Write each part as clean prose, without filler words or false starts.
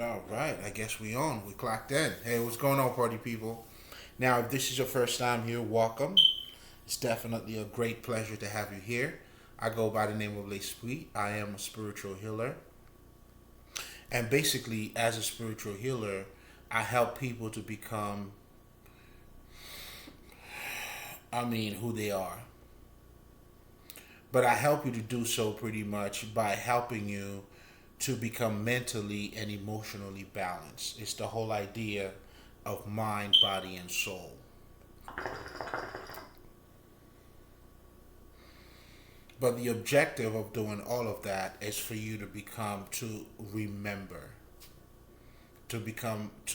All right, I guess we on. We clocked in. Hey, what's going on, party people? Now, if this is your first time here, welcome. It's definitely a great pleasure to have you here. I go by the name of L'Esprit. I am a spiritual healer. And basically, as a spiritual healer, I help people to become, who they are. But I help you to do so pretty much by helping you to become mentally and emotionally balanced. It's the whole idea of mind, body, and soul. But the objective of doing all of that is for you to become, to remember, to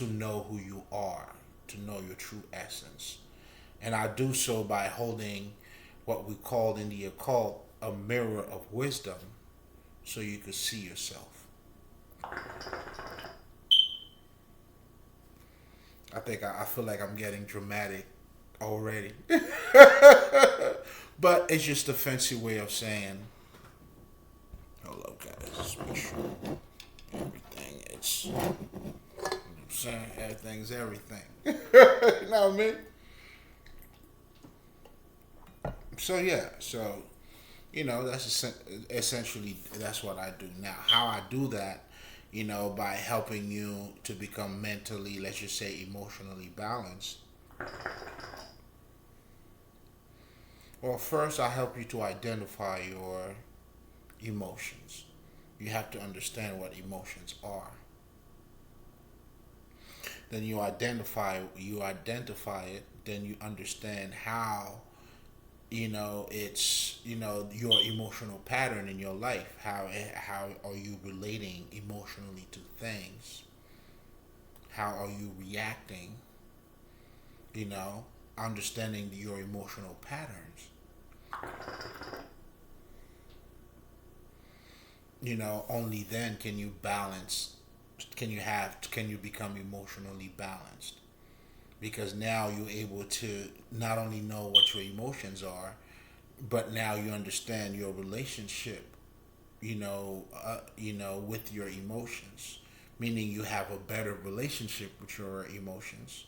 know who you are, to know your true essence. And I do so by holding what we call in the occult a mirror of wisdom so you could see yourself. I feel like I'm getting dramatic already. But it's just a fancy way of saying, hold up, guys, just make sure everything is, you know what I'm saying? Everything's everything. You know what I mean? So that's essentially that's what I do now. How I do that, by helping you to become mentally, let's just say, emotionally balanced. Well, first I help you to identify your emotions. You have to understand what emotions are. Then you identify it, then you understand how, it's, your emotional pattern in your life. How are you relating emotionally to things? How are you reacting? You know, understanding your emotional patterns. Only then can you become emotionally balanced, because now you're able to not only know what your emotions are, but now you understand your relationship, with your emotions, meaning you have a better relationship with your emotions,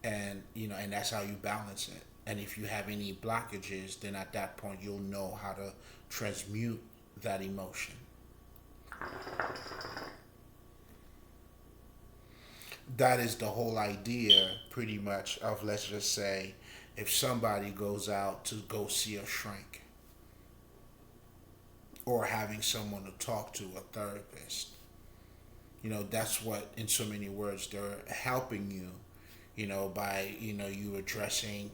and that's how you balance it. And if you have any blockages, then at that point you'll know how to transmute that emotion. That is the whole idea, pretty much, of, let's just say, if somebody goes out to go see a shrink, or having someone to talk to, a therapist. That's what, in so many words, they're helping you, by, you addressing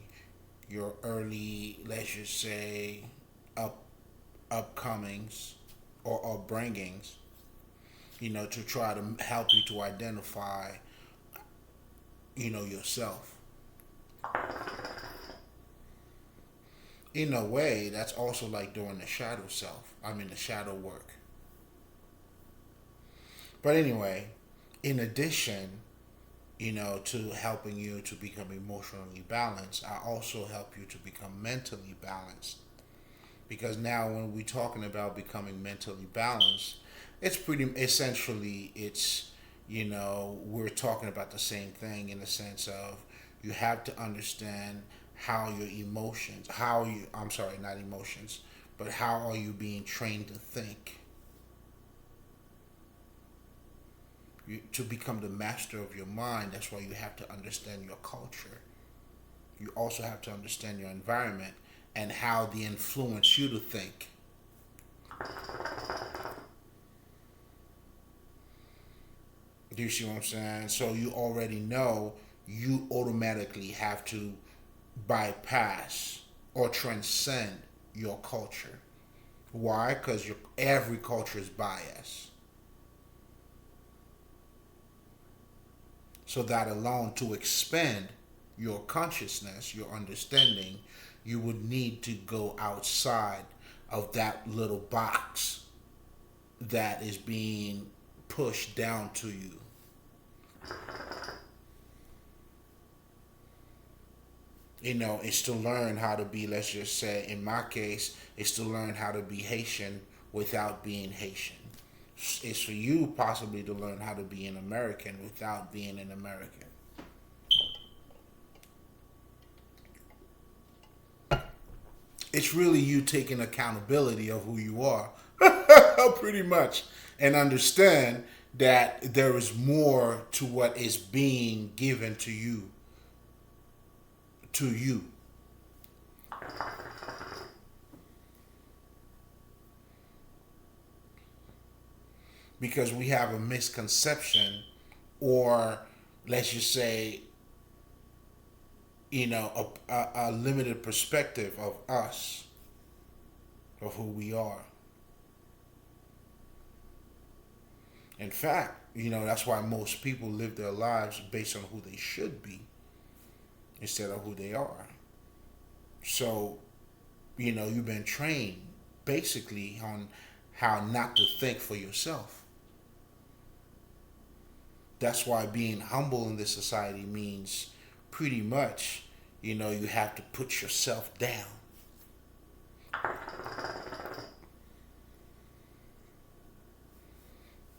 your early, let's just say, up upcomings or upbringings, to try to help you to identify, yourself. In a way, that's also like doing the shadow self. The shadow work. But anyway, in addition, to helping you to become emotionally balanced, I also help you to become mentally balanced. Because now, when we're talking about becoming mentally balanced, it's pretty essentially, we're talking about the same thing, in the sense of, you have to understand how your emotions, how you, I'm sorry, not emotions, but how are you being trained to think. To become the master of your mind, that's why you have to understand your culture. You also have to understand your environment and how they influence you to think. Do you see what I'm saying? So you already know you automatically have to bypass or transcend your culture. Why? Because every culture is biased. So that alone, to expand your consciousness, your understanding, you would need to go outside of that little box that is being pushed down to you. It's to learn how to be, let's just say, in my case, it's to learn how to be Haitian without being Haitian. It's for you possibly to learn how to be an American without being an American. It's really you taking accountability of who you are, pretty much, and understand that there is more to what is being given to you, to you. Because we have a misconception, or let's just say, a limited perspective of us, of who we are. In fact, that's why most people live their lives based on who they should be instead of who they are. So, you've been trained basically on how not to think for yourself. That's why being humble in this society means pretty much, you have to put yourself down.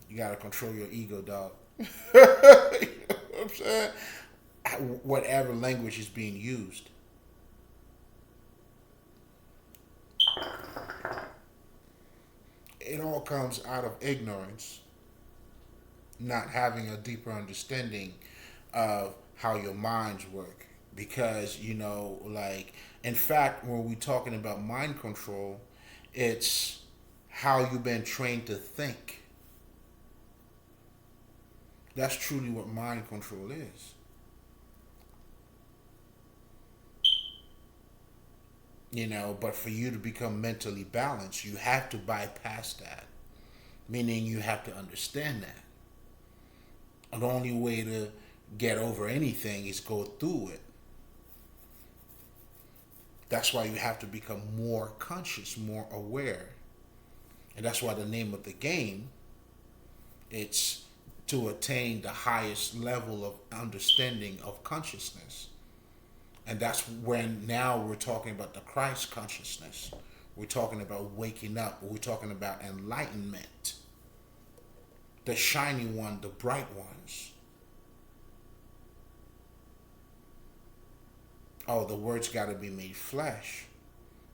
You got to control your ego, dog. You know what I'm saying? Whatever language is being used. It all comes out of ignorance, not having a deeper understanding of how your minds work. Because, in fact, when we're talking about mind control, it's how you've been trained to think. That's truly what mind control is. But for you to become mentally balanced, you have to bypass that, meaning you have to understand that. And the only way to get over anything is go through it. That's why you have to become more conscious, more aware. And that's why the name of the game, it's to attain the highest level of understanding of consciousness. And that's when now we're talking about the Christ consciousness. We're talking about waking up. We're talking about enlightenment. The shiny one, the bright ones. Oh, the word's got to be made flesh.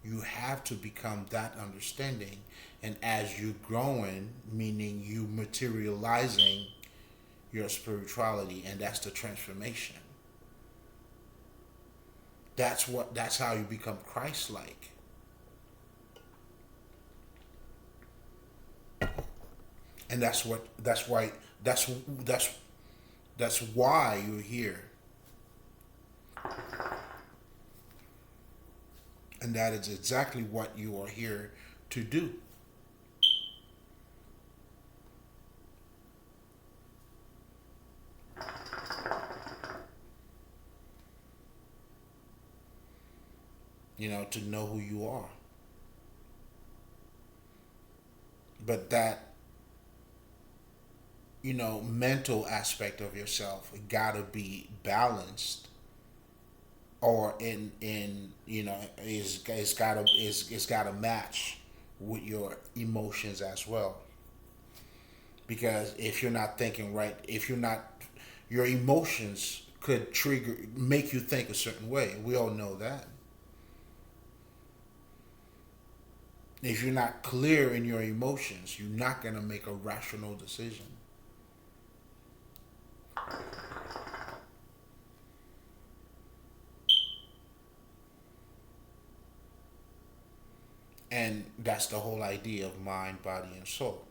You have to become that understanding. And as you're growing, meaning you materializing your spirituality, and that's the transformation. That's how you become Christ-like. And that's why you're here. And that is exactly what you are here to do. To know who you are. But that, mental aspect of yourself gotta be balanced, or it's gotta match with your emotions as well. Because if you're not thinking right, if you're not, your emotions could make you think a certain way. We all know that. If you're not clear in your emotions, you're not going to make a rational decision. And that's the whole idea of mind, body, and soul.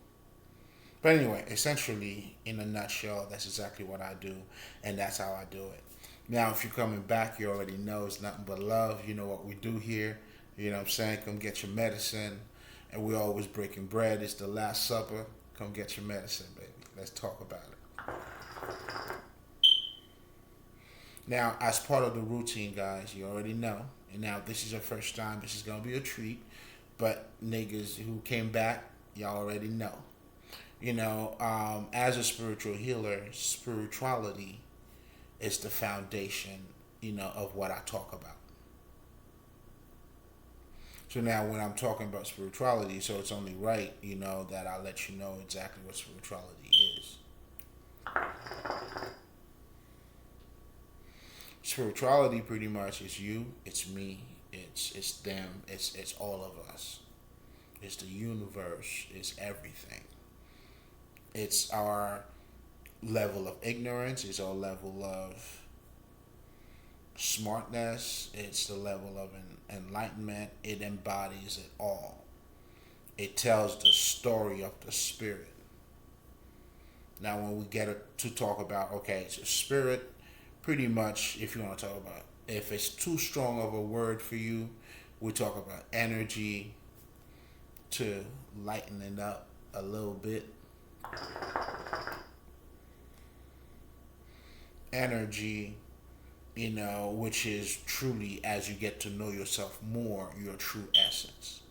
But anyway, essentially, in a nutshell, that's exactly what I do, and that's how I do it. Now, if you're coming back, you already know it's nothing but love. You know what we do here. You know what I'm saying? Come get your medicine. And we're always breaking bread. It's the Last Supper. Come get your medicine, baby. Let's talk about it. Now, as part of the routine, guys, you already know. And now, this is your first time. This is going to be a treat. But niggas who came back, y'all already know. As a spiritual healer, spirituality is the foundation, of what I talk about. So now when I'm talking about spirituality, so it's only right, that I let you know exactly what spirituality is. Spirituality pretty much is you, it's me, it's them, it's all of us. It's the universe, it's everything. It's our level of ignorance, it's our level of smartness, it's the level of enlightenment. It embodies it all. It tells the story of the spirit. Now, when we get to talk about, okay, it's a spirit, pretty much, if you want to talk about, if it's too strong of a word for you, we talk about energy to lighten it up a little bit. Energy, which is truly, as you get to know yourself more, your true essence.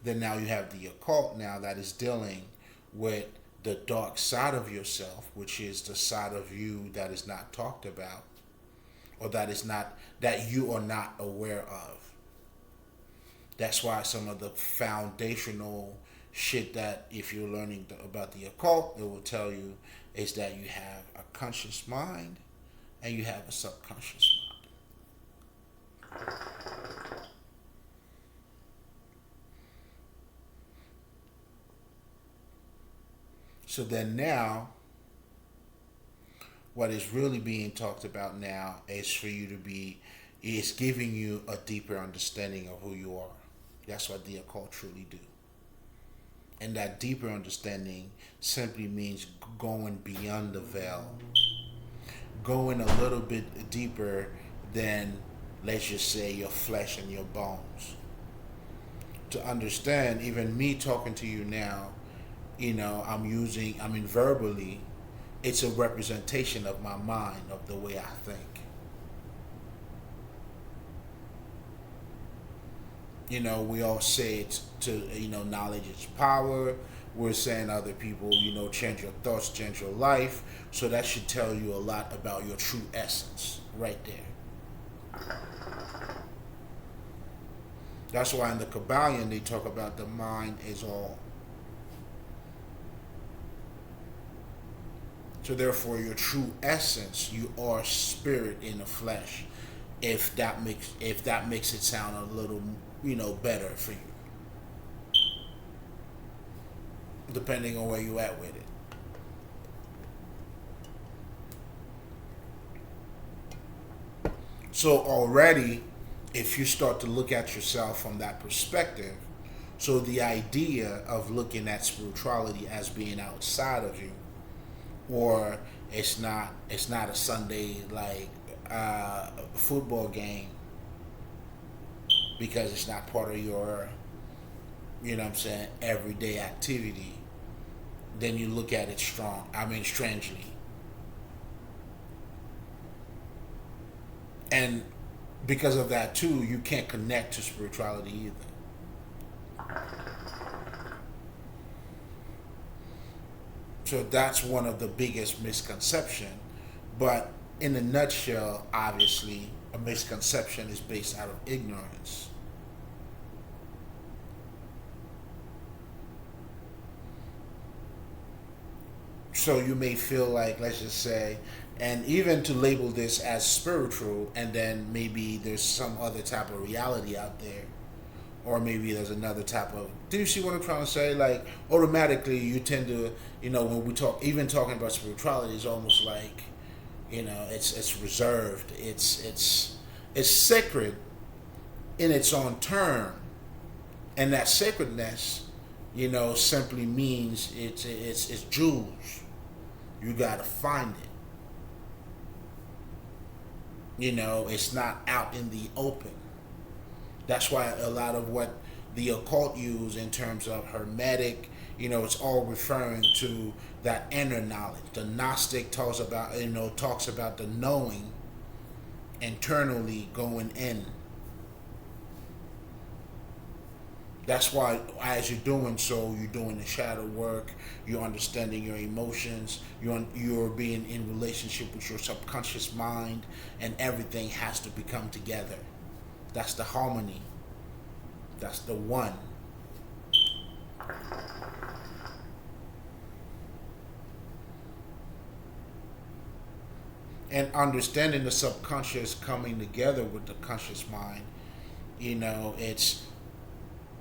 Then now you have the occult now that is dealing with the dark side of yourself, which is the side of you that is not talked about, or that you are not aware of. That's why some of the foundational shit that if you're learning about the occult, it will tell you is that you have a conscious mind and you have a subconscious mind. So then now, what is really being talked about now is for you to is giving you a deeper understanding of who you are. That's what the occult truly do. And that deeper understanding simply means going beyond the veil, going a little bit deeper than, let's just say, your flesh and your bones. To understand, even me talking to you now, verbally, it's a representation of my mind, of the way I think. We all say it's knowledge is power. We're saying other people, change your thoughts, change your life. So that should tell you a lot about your true essence right there. That's why in the Kabbalion they talk about the mind is all. So therefore your true essence, you are spirit in the flesh. If that makes it sound a little better for you, depending on where you at with it. So already, if you start to look at yourself from that perspective, so the idea of looking at spirituality as being outside of you, or it's not a Sunday football game, because it's not part of your everyday activity, then you look at it strangely. And because of that too, you can't connect to spirituality either. So that's one of the biggest misconceptions. But in a nutshell, obviously, a misconception is based out of ignorance. So you may feel like, let's just say, and even to label this as spiritual, and then maybe there's some other type of reality out there, or maybe there's another type of. Do you see what I'm trying to say? Like automatically, you tend to, when we talk, even talking about spirituality, is almost like, it's reserved. It's sacred in its own term, and that sacredness, simply means it's jewels. You gotta find it. It's not out in the open. That's why a lot of what the occult use in terms of hermetic, it's all referring to that inner knowledge. The Gnostic talks about the knowing internally going in. That's why, as you're doing so, you're doing the shadow work. You're understanding your emotions. You're being in relationship with your subconscious mind, and everything has to become together. That's the harmony. That's the one. And understanding the subconscious coming together with the conscious mind, it's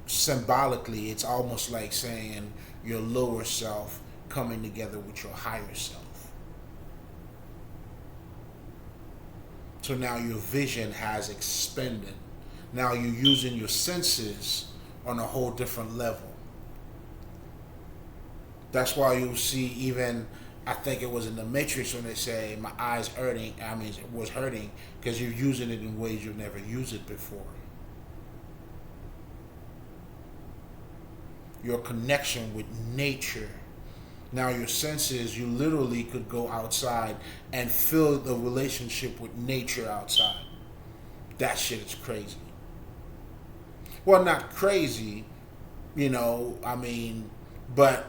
symbolically, it's almost like saying your lower self coming together with your higher self. So now your vision has expanded. Now you're using your senses on a whole different level. That's why you see, even I think it was in the Matrix when they say my eyes hurting. I mean, it was hurting because you're using it in ways you've never used it before. Your connection with nature. Now your senses, you literally could go outside and feel the relationship with nature outside. That shit is crazy. Well, not crazy, I mean, but,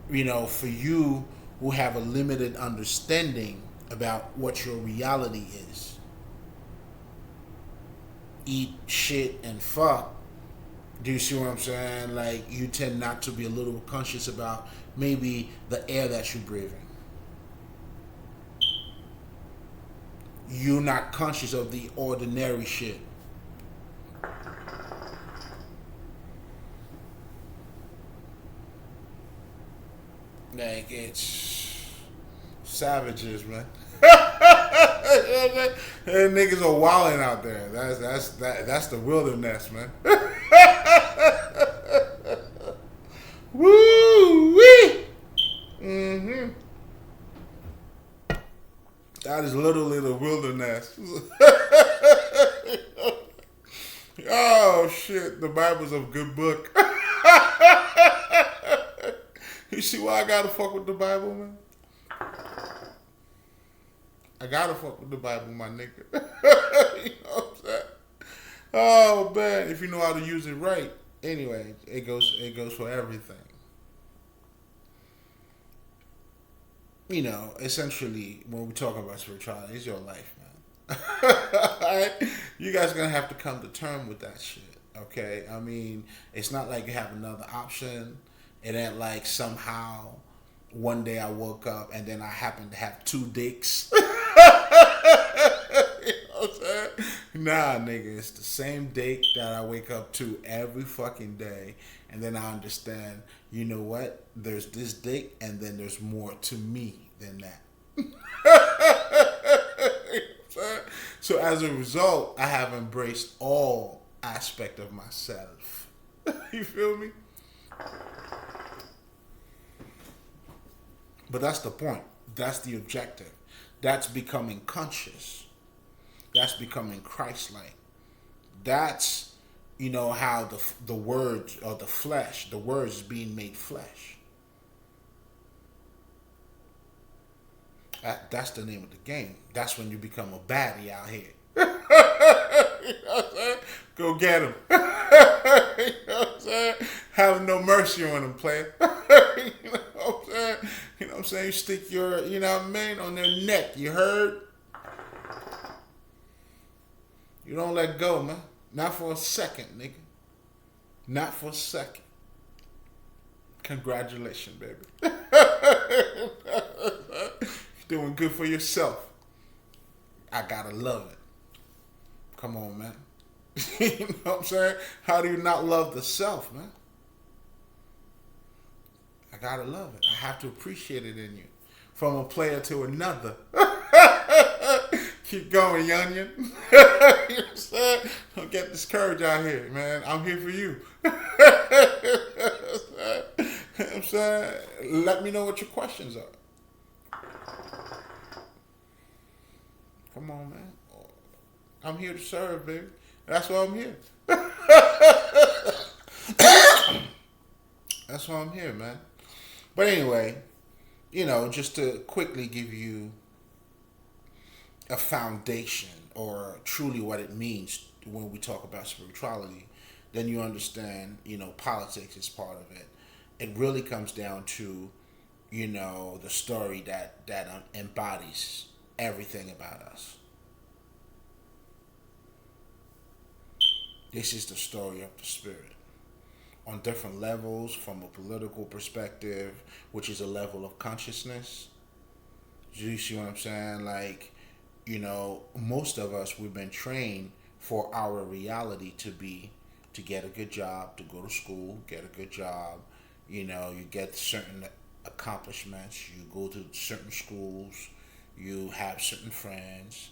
for you who have a limited understanding about what your reality is, eat, shit, and fuck. Do you see what I'm saying? Like, you tend not to be a little conscious about maybe the air that you're breathing. You're not conscious of the ordinary shit. Like, it's savages, man. And niggas are wilding out there. That's the wilderness, man. Woo wee. Mm-hmm. That is literally the wilderness. Oh shit! The Bible's a good book. You see why I gotta fuck with the Bible, man? I gotta fuck with the Bible, my nigga. You know what I'm saying? Oh man, if you know how to use it right. Anyway, it goes for everything. Essentially, when we talk about spirituality, it's your life, man. Alright? You guys are gonna have to come to terms with that shit. Okay? I mean, it's not like you have another option. It ain't like somehow one day I woke up and then I happen to have two dicks. You know what I'm saying? Nah, nigga, it's the same dick that I wake up to every fucking day, and then I understand. You know what? There's this dick, and then there's more to me than that. You know what I'm saying? So as a result, I have embraced all aspect of myself. You feel me? But that's the point. That's the objective. That's becoming conscious. That's becoming Christ-like. That's, how the words or the flesh, the words being made flesh. That's the name of the game. That's when you become a baddie out here. You know what I'm saying? Go get him. You know what I'm saying? Have no mercy on them, player. You know what I'm saying? You know what I'm saying? You stick your, on their neck. You heard? You don't let go, man. Not for a second, nigga. Not for a second. Congratulations, baby. Doing good for yourself. I gotta love it. Come on, man. You know what I'm saying? How do you not love the self, man? I gotta love it. I have to appreciate it in you. From a player to another. Keep going, youngin. You know what I'm saying? Don't get discouraged out here, man. I'm here for you. You know what I'm saying? Let me know what your questions are. Come on, man. I'm here to serve, baby. That's why I'm here. That's why I'm here, man. But anyway, just to quickly give you a foundation or truly what it means when we talk about spirituality, then you understand, politics is part of it. It really comes down to, the story that embodies everything about us. This is the story of the spirit. on different levels from a political perspective, which is a level of consciousness. Do you see what I'm saying? Like, most of us, we've been trained for our reality to be to get a good job, to go to school, get a good job. You get certain accomplishments, you go to certain schools, you have certain friends,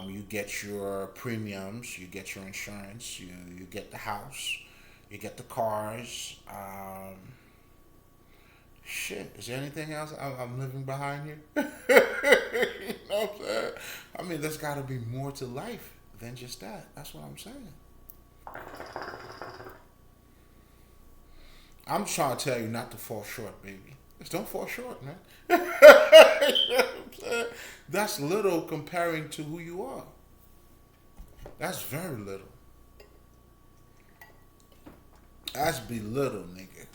you get your premiums, you get your insurance, you get the house, you get the cars. Shit, is there anything else I'm living behind here? You know what I'm saying? I mean, there's got to be more to life than just that. That's what I'm saying. I'm trying to tell you not to fall short, baby. Just don't fall short, man. You know what I'm saying? That's little comparing to who you are. That's very little. That's belittle, nigga.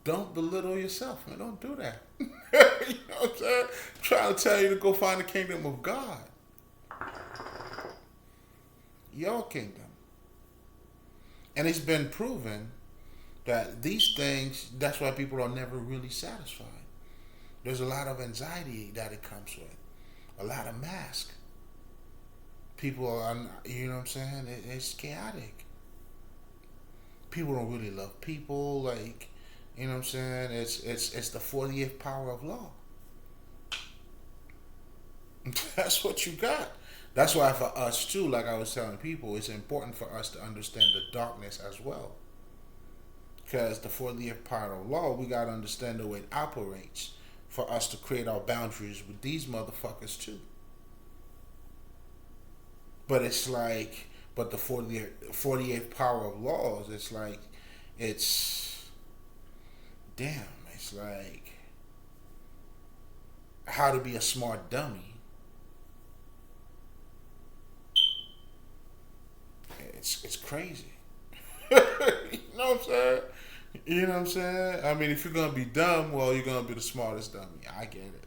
Don't belittle yourself, man. Don't do that. You know what I'm saying? I'm trying to tell you to go find the kingdom of God. Your kingdom. And it's been proven that these things, that's why people are never really satisfied. There's a lot of anxiety that it comes with. A lot of mask. People are, you know what I'm saying? It's chaotic. People don't really love people. Like, you know what I'm saying? It's the 40th power of law. That's what you got. That's why for us too, like I was telling people, it's important for us to understand the darkness as well. Because the 40th power of law, we got to understand the way it operates for us to create our boundaries with these motherfuckers too. But it's like, but the 48th power of laws, it's like, it's like how to be a smart dummy. It's crazy. You know what I'm saying? You know what I'm saying? I mean, if you're gonna be dumb, well, you're gonna be the smartest dummy. I get it.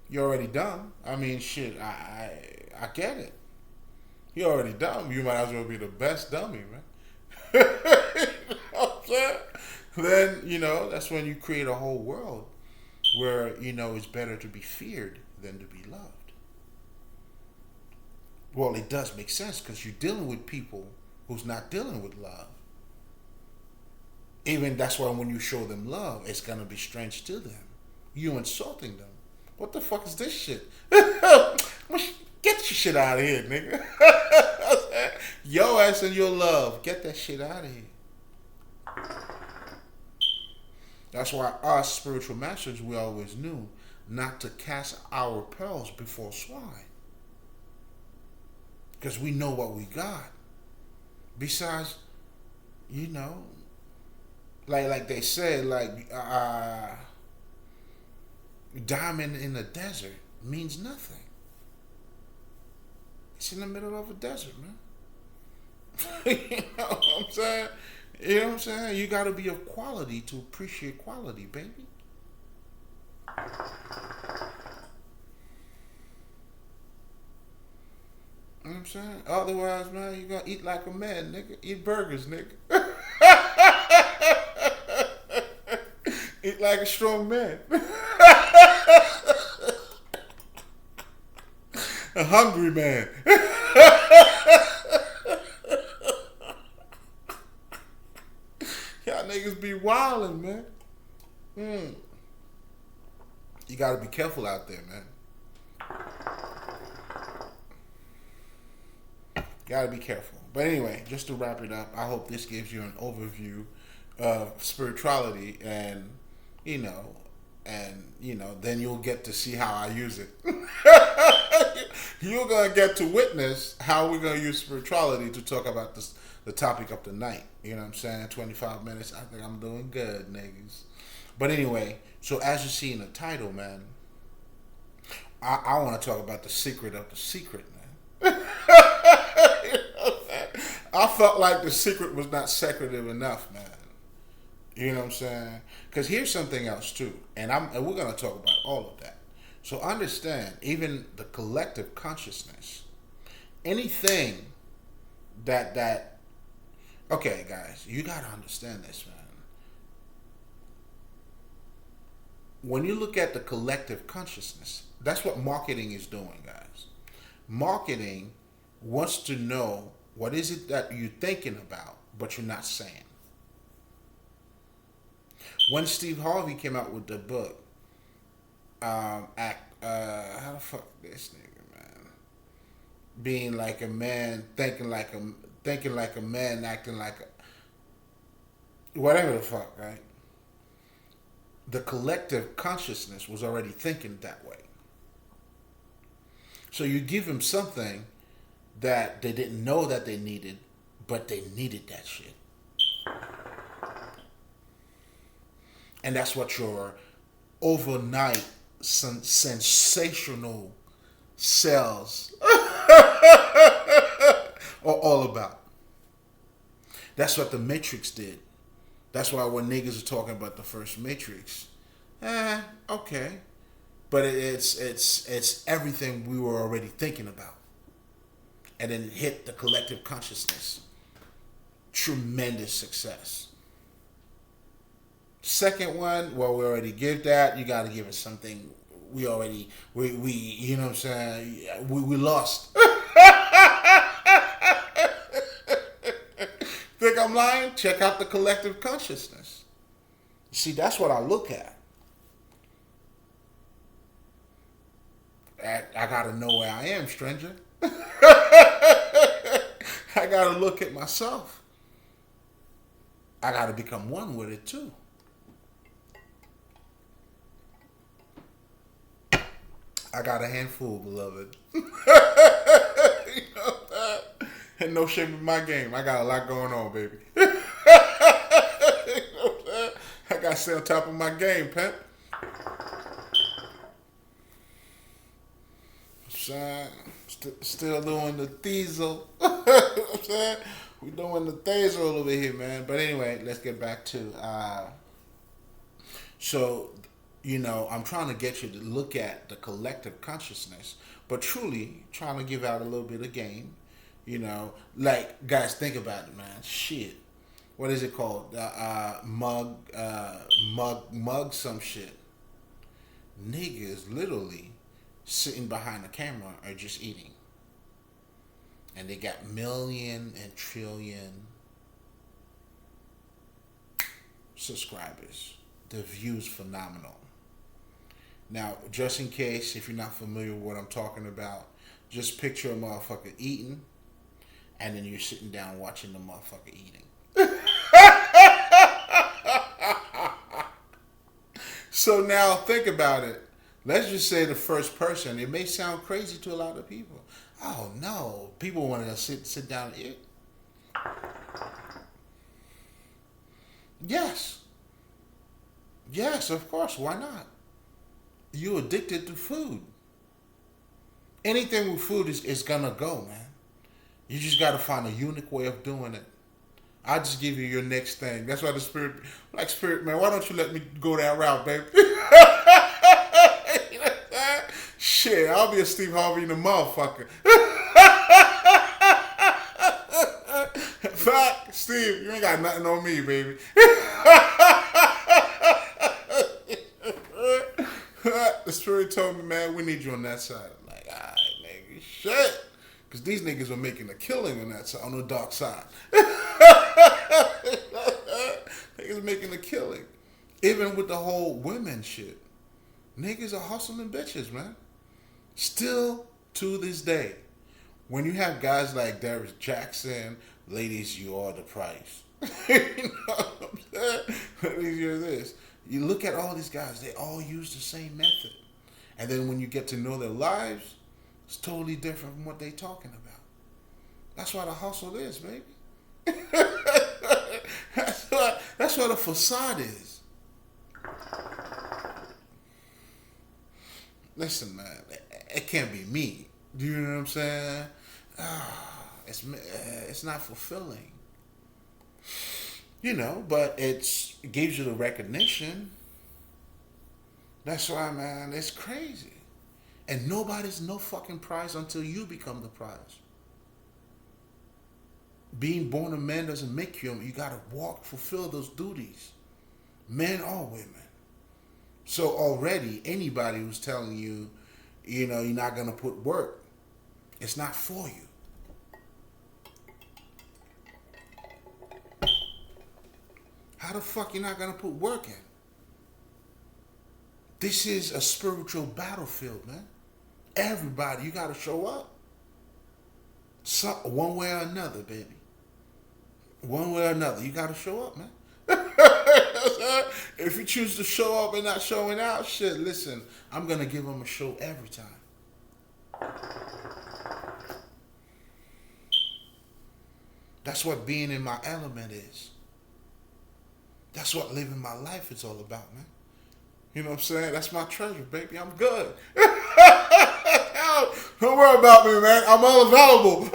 You're already dumb. I mean, shit. I get it. You're already dumb. You might as well be the best dummy, man. You know what I'm saying? Then that's when you create a whole world where it's better to be feared than to be loved. Well, it does make sense because you're dealing with people who's not dealing with love. Even that's why when you show them love, it's gonna be strange to them. You insulting them. What the fuck is this shit? Get your shit out of here, nigga. Your ass and your love. Get that shit out of here. That's why us spiritual masters, we always knew not to cast our pearls before swine. Because we know what we got. Besides, like they said, diamond in the desert means nothing. It's in the middle of a desert, man. You know what I'm saying? You know what I'm saying? You got to be of quality to appreciate quality, baby. You know what I'm saying? Otherwise, man, you gonna eat like a man, nigga. Eat burgers, nigga. Eat like a strong man. A hungry man. Y'all niggas be wildin', man. You gotta be careful out there, man. Gotta be careful. But anyway, just to wrap it up, I hope this gives you an overview of spirituality and then you'll get to see how I use it. You're gonna get to witness how we're gonna use spirituality to talk about the topic of the night. You know what I'm saying? 25 minutes. I think I'm doing good, niggas. But anyway, so as you see in the title, man, I want to talk about the secret of the secret, man. I felt like the secret was not secretive enough, man. You know what I'm saying? Because here's something else too, and we're gonna talk about all of that. So understand, even the collective consciousness anything that okay, guys, you gotta understand this, man. When you look at the collective consciousness, that's what marketing is doing, guys. Marketing wants to know what is it that you're thinking about, but you're not saying. When Steve Harvey came out with the book, how the fuck this nigga, man? Being like a man, thinking like a man, acting like a, whatever the fuck, right? The collective consciousness was already thinking that way. So you give them something that they didn't know that they needed, but they needed that shit. And that's what your overnight sensational sales are all about. That's what the Matrix did. That's why when niggas are talking about the first Matrix, okay, but it's everything we were already thinking about, and then it hit the collective consciousness. Tremendous success. Second one, well, we already give that. You got to give it something. We you know what I'm saying? We lost. Think I'm lying? Check out the collective consciousness. See, that's what I look at. I gotta know where I am, stranger. I gotta look at myself. I gotta become one with it too. I got a handful, beloved. You know that? And no shame in my game. I got a lot going on, baby. You know that? I got to stay on top of my game, pimp. Still doing the diesel. You know what I'm saying? We doing the diesel over here, man. But anyway, let's get back to so I'm trying to get you to look at the collective consciousness, but truly trying to give out a little bit of game. Like, guys, think about it, man. Shit. What is it called? Mug, some shit. Niggas literally sitting behind the camera are just eating. And they got million and trillion subscribers. The view's phenomenal. Now, just in case, if you're not familiar with what I'm talking about, just picture a motherfucker eating, and then you're sitting down watching the motherfucker eating. So now think about it. Let's just say the first person. It may sound crazy to a lot of people. Oh no, people want to sit down and eat. Yes, of course. Why not? You're addicted to food. Anything with food is gonna go, man. You just gotta find a unique way of doing it. I'll just give you your next thing. That's why the spirit, man, why don't you let me go that route, baby? Shit, I'll be a Steve Harvey in the motherfucker. In fact, Steve, you ain't got nothing on me, baby. The spirit told me, man, we need you on that side. I'm like, alright, nigga, shit. Because these niggas are making a killing on that side, on the dark side. Niggas making a killing. Even with the whole women shit. Niggas are hustling bitches, man. Still to this day. When you have guys like Derrick Jackson, ladies, you are the price. You know what I'm saying? Ladies, you're this. You look at all these guys, they all use the same method. And then when you get to know their lives, it's totally different from what they're talking about. That's why the hustle is, baby. That's what a facade is. Listen, man, it can't be me. Do you know what I'm saying? It's not fulfilling. But it gives you the recognition. That's why, man, it's crazy. And nobody's no fucking prize until you become the prize. Being born a man doesn't make you. You gotta walk, fulfill those duties, men or women. So already, anybody who's telling you, you're not gonna put work, it's not for you. How the fuck you not gonna put work in? This is a spiritual battlefield, man. Everybody, you gotta show up. One way or another, baby. One way or another, you gotta show up, man. If you choose to show up and not showing out, shit, listen, I'm gonna give them a show every time. That's what being in my element is. That's what living my life is all about, man. You know what I'm saying? That's my treasure, baby. I'm good. Don't worry about me, man. I'm unavailable.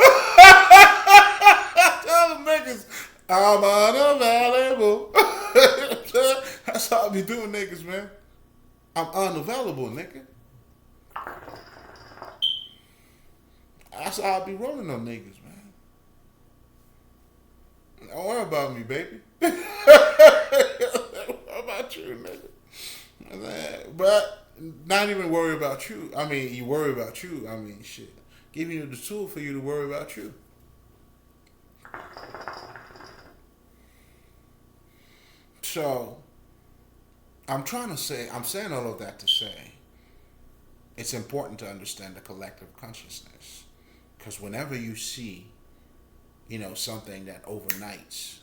Tell them niggas, I'm unavailable. That's how I be doing niggas, man. I'm unavailable, nigga. That's how I be rolling on niggas, man. Don't worry about me, baby. What about you, nigga? But not even worry about you. I mean, you worry about you. I mean, shit. Giving you the tool for you to worry about you. So, I'm saying all of that to say, it's important to understand the collective consciousness. Because whenever you see, something that overnights,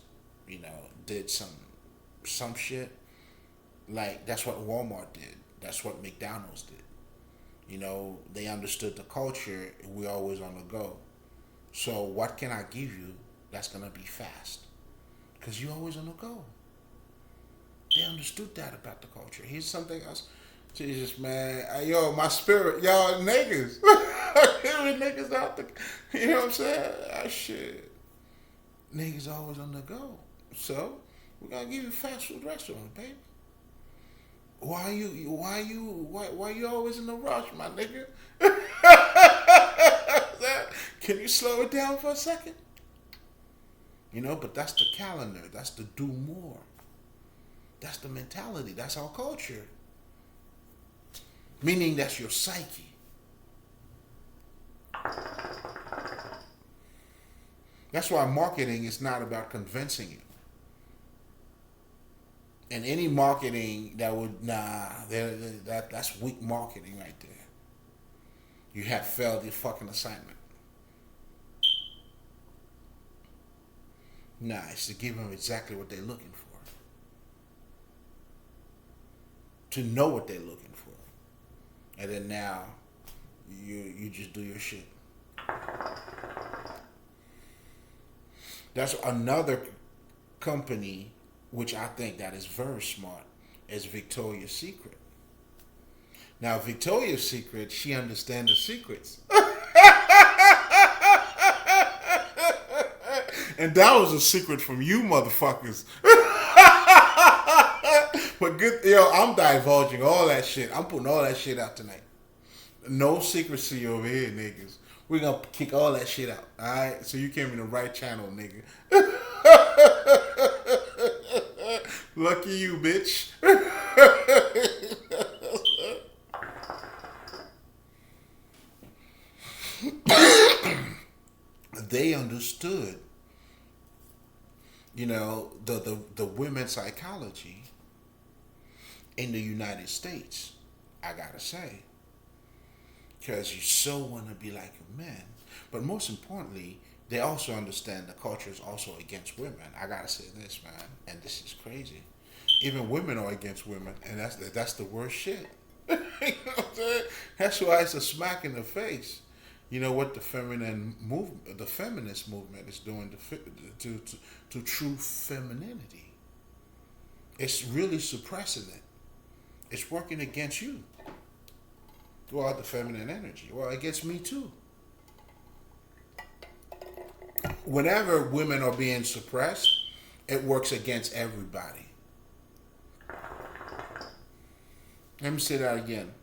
did some shit, like that's what Walmart did. That's what McDonald's did. They understood the culture. We're always on the go. So what can I give you that's gonna be fast? Because you're always on the go. They understood that about the culture. Here's something else. Jesus, man. Yo, my spirit. Y'all niggas. Hearing niggas out the... You know what I'm saying? Shit. Niggas always on the go. So, we're going to give you a fast food restaurant, baby. Why you always in a rush, my nigga? Can you slow it down for a second? But that's the calendar. That's the do more. That's the mentality. That's our culture. Meaning that's your psyche. That's why marketing is not about convincing you. And any marketing that would, that's weak marketing right there. You have failed your fucking assignment. Nah, it's to give them exactly what they're looking for. To know what they're looking for. And then now, you just do your shit. That's another company which I think that is very smart, is Victoria's Secret. Now, Victoria's Secret, she understands the secrets. And that was a secret from you motherfuckers. But I'm divulging all that shit. I'm putting all that shit out tonight. No secrecy over here, niggas. We're gonna kick all that shit out, alright? So you came in the right channel, nigga. Lucky you, bitch. They understood, the women's psychology in the United States, I gotta say. Because you so want to be like a man. But most importantly, they also understand the culture is also against women. I gotta say this, man, and this is crazy. Even women are against women, and that's the worst shit. You know what I'm saying? That's why it's a smack in the face. You know what the feminist movement is doing to true femininity. It's really suppressing it. It's working against you. Well, the feminine energy. Well, against me too. Whenever women are being suppressed, it works against everybody. Let me say that again.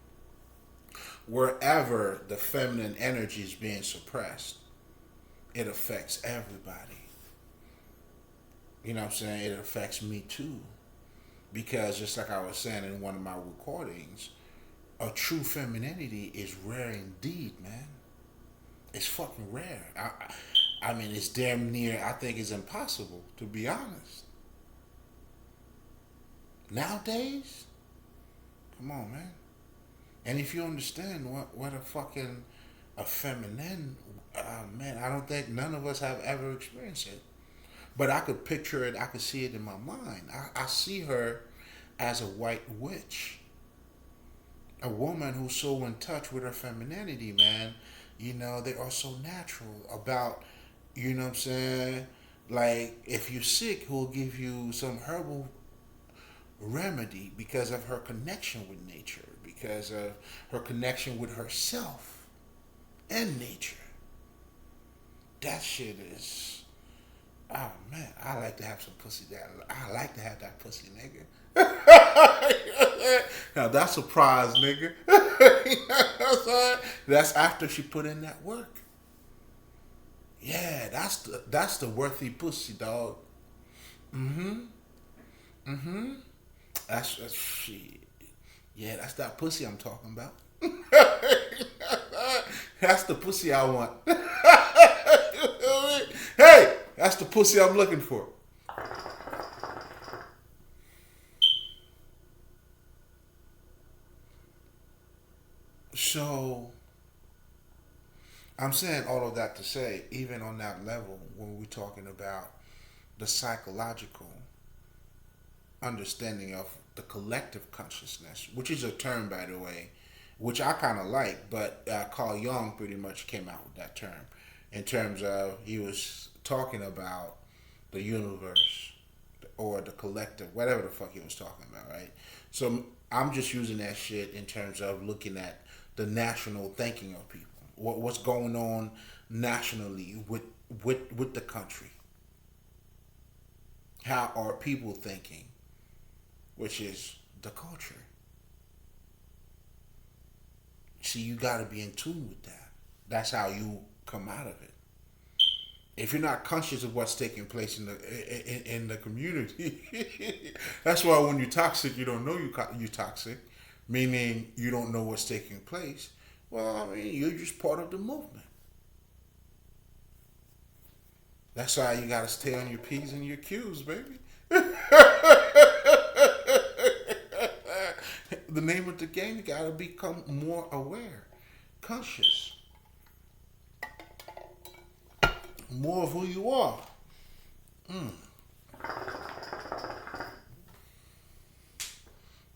Wherever the feminine energy is being suppressed, it affects everybody. You know what I'm saying? It affects me too. Because just like I was saying in one of my recordings, a true femininity is rare indeed, man. It's fucking rare. I mean, it's damn near, I think it's impossible, to be honest. Nowadays, come on, man. And if you understand what a feminine, man, I don't think none of us have ever experienced it. But I could picture it, I could see it in my mind. I see her as a white witch, a woman who's so in touch with her femininity, man. You know, they are so natural about, you know what I'm saying? Like, if you're sick, who'll give you some herbal remedy because of her connection with nature, because of her connection with herself and nature. That shit is, oh man, I like to have some pussy. That I like to have that pussy, nigga. Now that's a prize, nigga. That's after she put in that work. Yeah, that's the worthy pussy, dog. Mm-hmm. Mm-hmm. That's shit. Yeah, that's that pussy I'm talking about. That's the pussy I want. Hey, that's the pussy I'm looking for. So I'm saying all of that to say, even on that level, when we're talking about the psychological understanding of the collective consciousness, which is a term, by the way, which I kind of like, but Carl Jung pretty much came out with that term in terms of he was talking about the universe or the collective, whatever the fuck he was talking about, right? So I'm just using that shit in terms of looking at the national thinking of people. What's going on nationally with the country? How are people thinking? Which is the culture. See, you got to be in tune with that. That's how you come out of it. If you're not conscious of what's taking place in the community, that's why when you're toxic, you don't know you're toxic, meaning you don't know what's taking place. Well, I mean, you're just part of the movement. That's why you got to stay on your P's and your Q's, baby. The name of the game, you got to become more aware, conscious, more of who you are. Mm.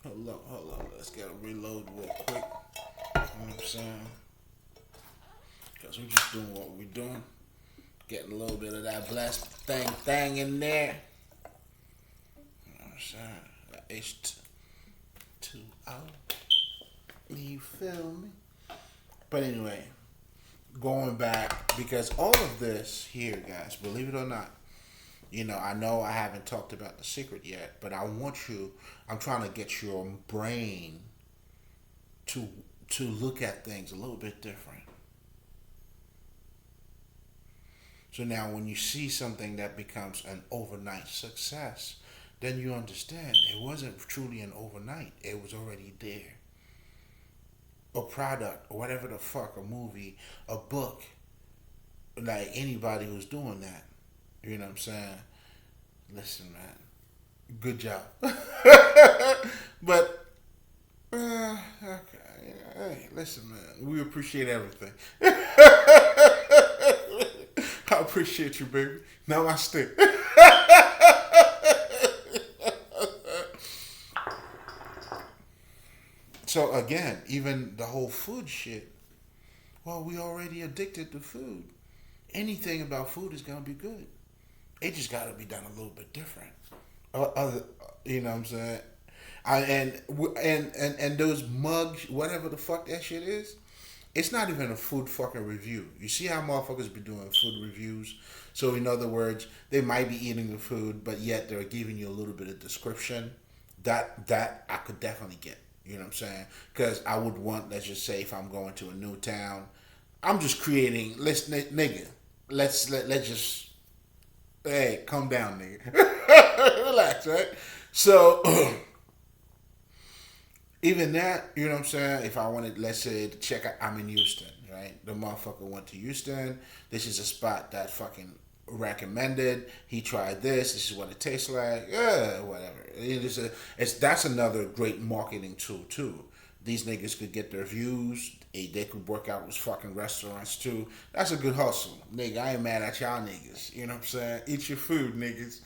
Hold on. Let's get a reload real quick. You know what I'm saying? Because we're just doing what we're doing. Getting a little bit of that blessed thing in there. You know what I'm saying? That H2O. You feel me? But anyway, going back, because all of this here, guys, believe it or not, I know I haven't talked about the secret yet, but I'm trying to get your brain to look at things a little bit different. So now when you see something that becomes an overnight success, then you understand it wasn't truly an overnight. It was already there. A product, or whatever the fuck, a movie, a book, like anybody who's doing that. You know what I'm saying? Listen, man. Good job. But, okay. Hey, listen, man. We appreciate everything. I appreciate you, baby. Namaste. So again, even the whole food shit. Well, we already addicted to food. Anything about food is gonna be good. It just got to be done a little bit different. You know what I'm saying? And those mugs, whatever the fuck that shit is, it's not even a food fucking review. You see how motherfuckers be doing food reviews? So in other words, they might be eating the food, but yet they're giving you a little bit of description. That I could definitely get. You know what I'm saying? Because I would want, let's just say, if I'm going to a new town, I'm just creating. Let's nigga. Let's just Hey, calm down, nigga. Relax, right? So even that, you know what I'm saying? If I wanted, let's say, to check out, I'm in Houston, right? The motherfucker went to Houston. This is a spot that fucking recommended. He tried this. This is what it tastes like. Yeah, whatever. That's another great marketing tool too. These niggas could get their views. They could work out with fucking restaurants too. That's a good hustle, nigga. I ain't mad at y'all niggas. You know what I'm saying? Eat your food, niggas.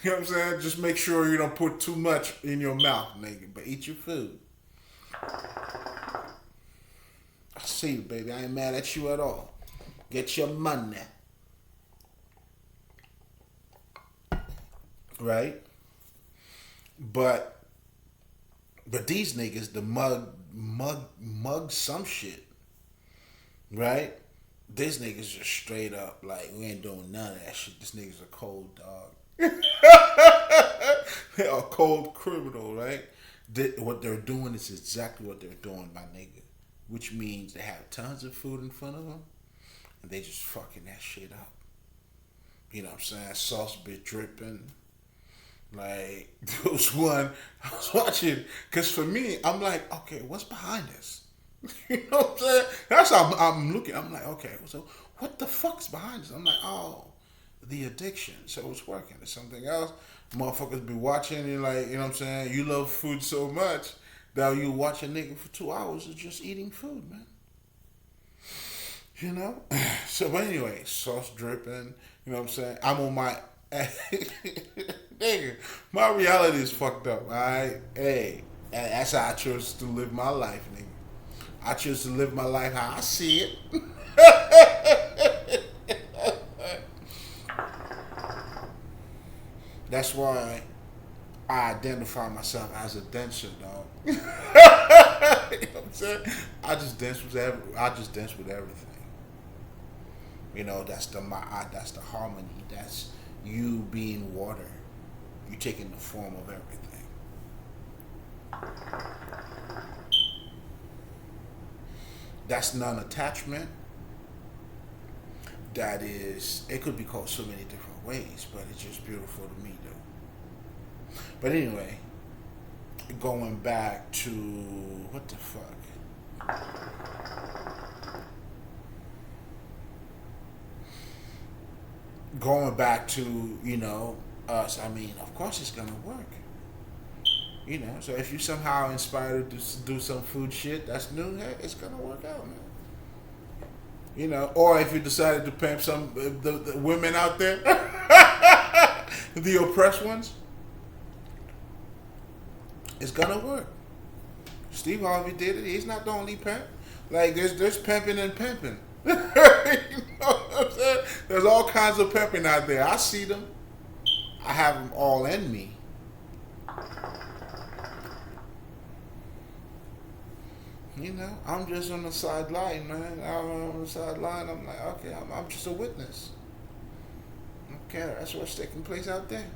You know what I'm saying? Just make sure you don't put too much in your mouth, nigga. But eat your food. I see you, baby. I ain't mad at you at all. Get your money. Right? But these niggas, the mug some shit. Right? This nigga's just straight up like we ain't doing none of that shit. This nigga's a cold dog. A cold criminal, right? What they're doing is exactly what they're doing, my nigga. Which means they have tons of food in front of them, and they just fucking that shit up. You know what I'm saying? Sauce be dripping. Like, there was one I was watching, because for me, I'm like, okay, what's behind this? You know what I'm saying? That's how I'm looking. I'm like, okay, so what the fuck's behind this? I'm like, oh, the addiction. So it's working. It's something else. Motherfuckers be watching and like, you know what I'm saying? You love food so much that you watch a nigga for 2 hours of just eating food, man. You know? So, but anyway, sauce dripping. You know what I'm saying? I'm on my... Nigga, my reality is fucked up, alright? Hey, that's how I chose to live my life, nigga. I choose to live my life how I see it. That's why I identify myself as a dancer, dog. You know what I'm saying? I just dance with everything. You know, that's the harmony. That's you being water. You taking the form of everything. That's non-attachment. That is, it could be called so many different ways, but it's just beautiful to me, though. But anyway, going back to what the fuck? Going back to, you know, us, I mean, of course it's gonna work. You know, so if you somehow inspired to do some food shit that's new, hey, it's gonna work out, man. You know, or if you decided to pimp some the women out there, the oppressed ones, it's gonna work. Steve Harvey did it. He's not the only pimp. Like there's pimping and pimping. You know what I'm saying? There's all kinds of pimping out there. I see them. I have them all in me. You know, I'm just on the sideline, man. I'm on the sideline. I'm like, okay, I'm just a witness. Okay, that's what's taking place out there.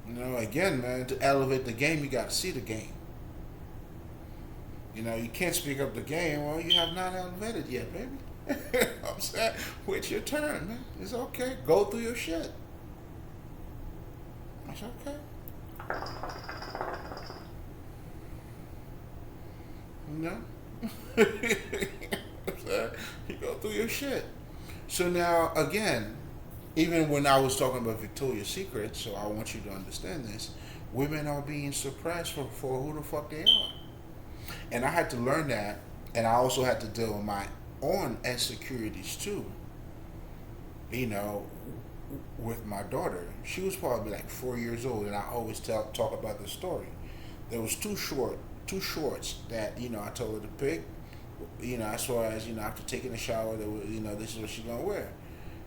You know, again, man, to elevate the game, you got to see the game. You know, you can't speak up the game. Well, you have not elevated yet, baby. You know what I'm saying? Wait your turn, man. It's okay. Go through your shit. It's okay. You know? You go through your shit. So now, again, even when I was talking about Victoria's Secret, so I want you to understand this, women are being suppressed for who the fuck they are. And I had to learn that, and I also had to deal with my own insecurities too. You know, with my daughter, she was probably like 4 years old, and I always talk about this story. There was two shorts that I told her to pick. As far as after taking a shower, that was, this is what she's gonna wear.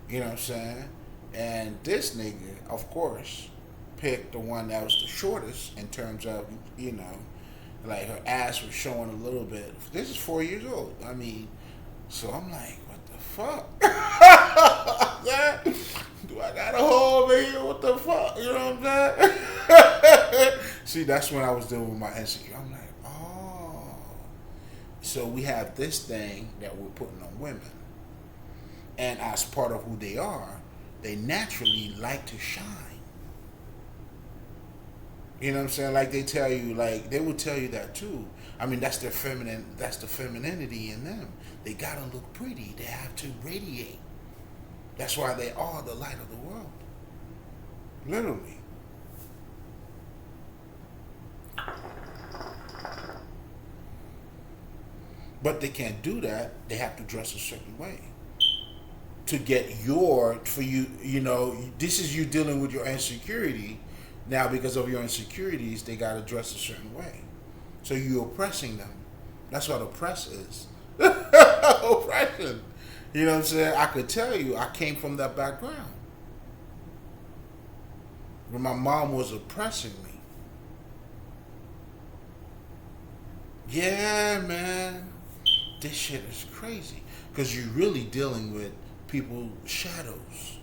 You know what I'm saying? And this nigga, of course, picked the one that was the shortest in terms of like her ass was showing a little bit. This is 4 years old. I mean, so I'm like, what the fuck? Do I got a hole over here? What the fuck? You know what I'm saying? See, that's when I was dealing with my insecurity. I'm like, oh. So we have this thing that we're putting on women. And as part of who they are, they naturally like to shine. You know what I'm saying? Like they tell you, like they will tell you that too. I mean, that's their feminine, that's the femininity in them. They gotta look pretty. They have to radiate. That's why they are the light of the world. Literally. But they can't do that. They have to dress a certain way to get for you, you know, this is you dealing with your insecurity. Now, because of your insecurities, they got to dress a certain way. So you're oppressing them. That's what oppress is. Oppression. You know what I'm saying? I could tell you, I came from that background. When my mom was oppressing me. Yeah, man. This shit is crazy. Because you're really dealing with people's shadows.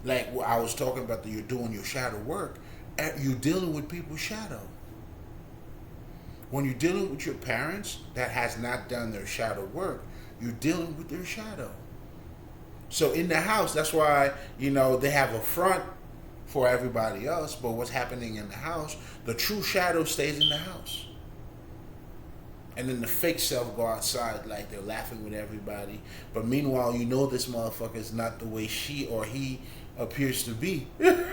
Like I was talking about, that you're doing your shadow work. You're dealing with people's shadow. When you're dealing with your parents that has not done their shadow work, you're dealing with their shadow. So in the house, that's why, you know, they have a front for everybody else, but what's happening in the house, the true shadow stays in the house. And then the fake self go outside like they're laughing with everybody. But meanwhile, you know this motherfucker is not the way she or he appears to be. You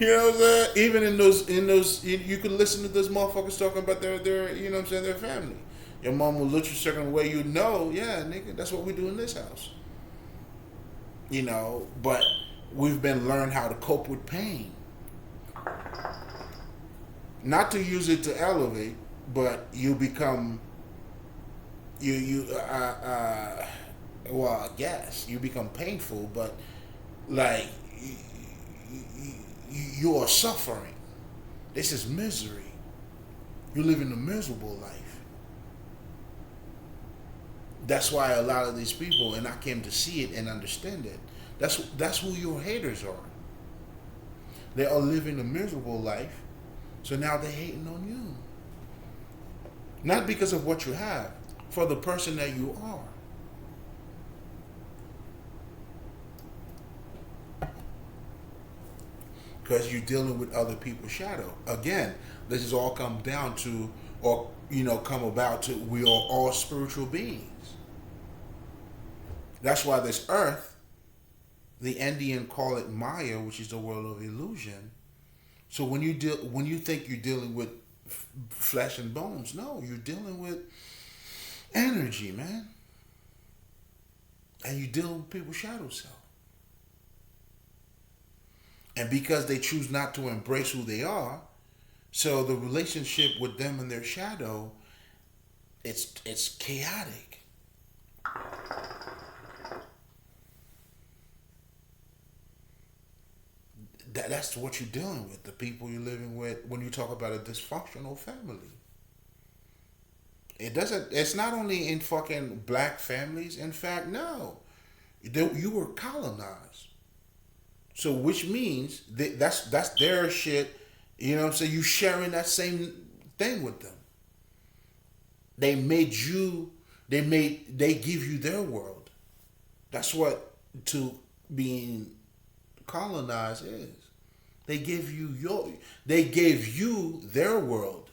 know what I'm saying? Even in those, you can listen to those motherfuckers talking about their, you know what I'm saying, their family. Your mom will look a certain way, you know, yeah, nigga, that's what we do in this house. You know, but we've been learned how to cope with pain. Not to use it to elevate, but you become, well, I guess you become painful, but like you are suffering. This is misery. You live in a miserable life. That's why a lot of these people, and I came to see it and understand it. That's who your haters are. They are living a miserable life, so now they're hating on you. Not because of what you have, for the person that you are. Because you're dealing with other people's shadow. Again, this is all come down to, or come about to, we are all spiritual beings. That's why this earth, the Indian call it Maya, which is the world of illusion. So when you think you're dealing with flesh and bones, no, you're dealing with energy, man. And you're dealing with people's shadow self. And because they choose not to embrace who they are, so the relationship with them and their shadow, it's chaotic. That's what you're dealing with, the people you're living with when you talk about a dysfunctional family. It's not only in fucking black families. In fact, no. You were colonized. So which means that's their shit. You know what I'm saying? You sharing that same thing with them. They give you their world. That's what to being colonized is. They gave you their world.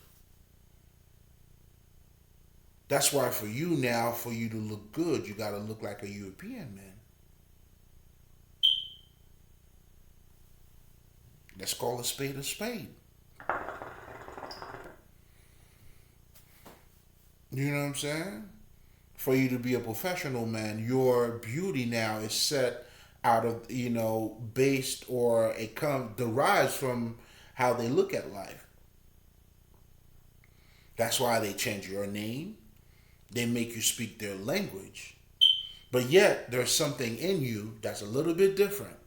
That's why for you now, for you to look good, you gotta look like a European man. Let's call a spade a spade. You know what I'm saying? For you to be a professional man, your beauty now is set out of, based or derives from how they look at life. That's why they change your name. They make you speak their language. But yet, there's something in you that's a little bit different.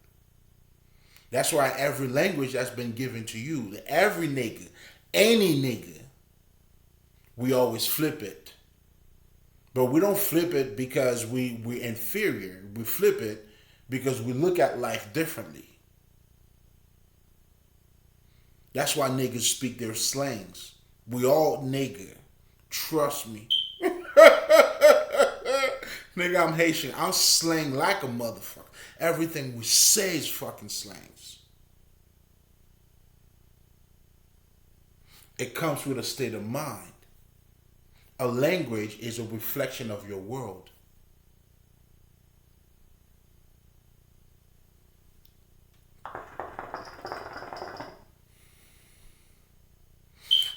That's why every language that's been given to you, every nigga, any nigga, we always flip it. But we don't flip it because we're inferior. We flip it because we look at life differently. That's why niggas speak their slangs. We all nigga. Trust me. Nigga, I'm Haitian. I'm slang like a motherfucker. Everything we say is fucking slangs. It comes with a state of mind. A language is a reflection of your world.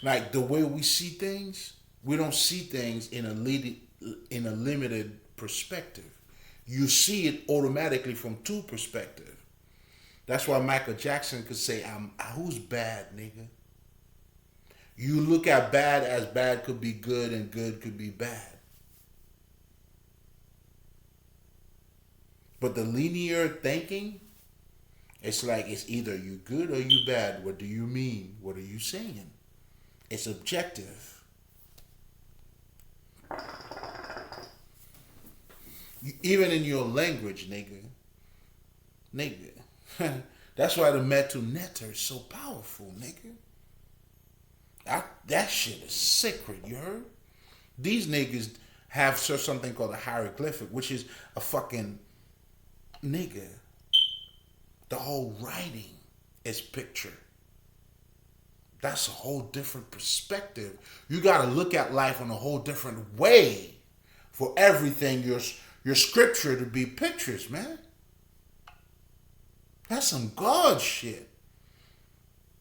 Like the way we see things, we don't see things in a limited perspective. You see it automatically from two perspectives. That's why Michael Jackson could say, "I'm who's bad, nigga." You look at bad as bad could be good and good could be bad. But the linear thinking, it's like it's either you good or you bad. What do you mean? What are you saying? It's objective. Even in your language, nigga. Nigga. That's why the metal netter is so powerful, nigga. That shit is sacred, you heard? These niggas have something called a hieroglyphic, which is a fucking nigga. The whole writing is picture. That's a whole different perspective. You got to look at life in a whole different way for everything your scripture to be pictures, man. That's some God shit.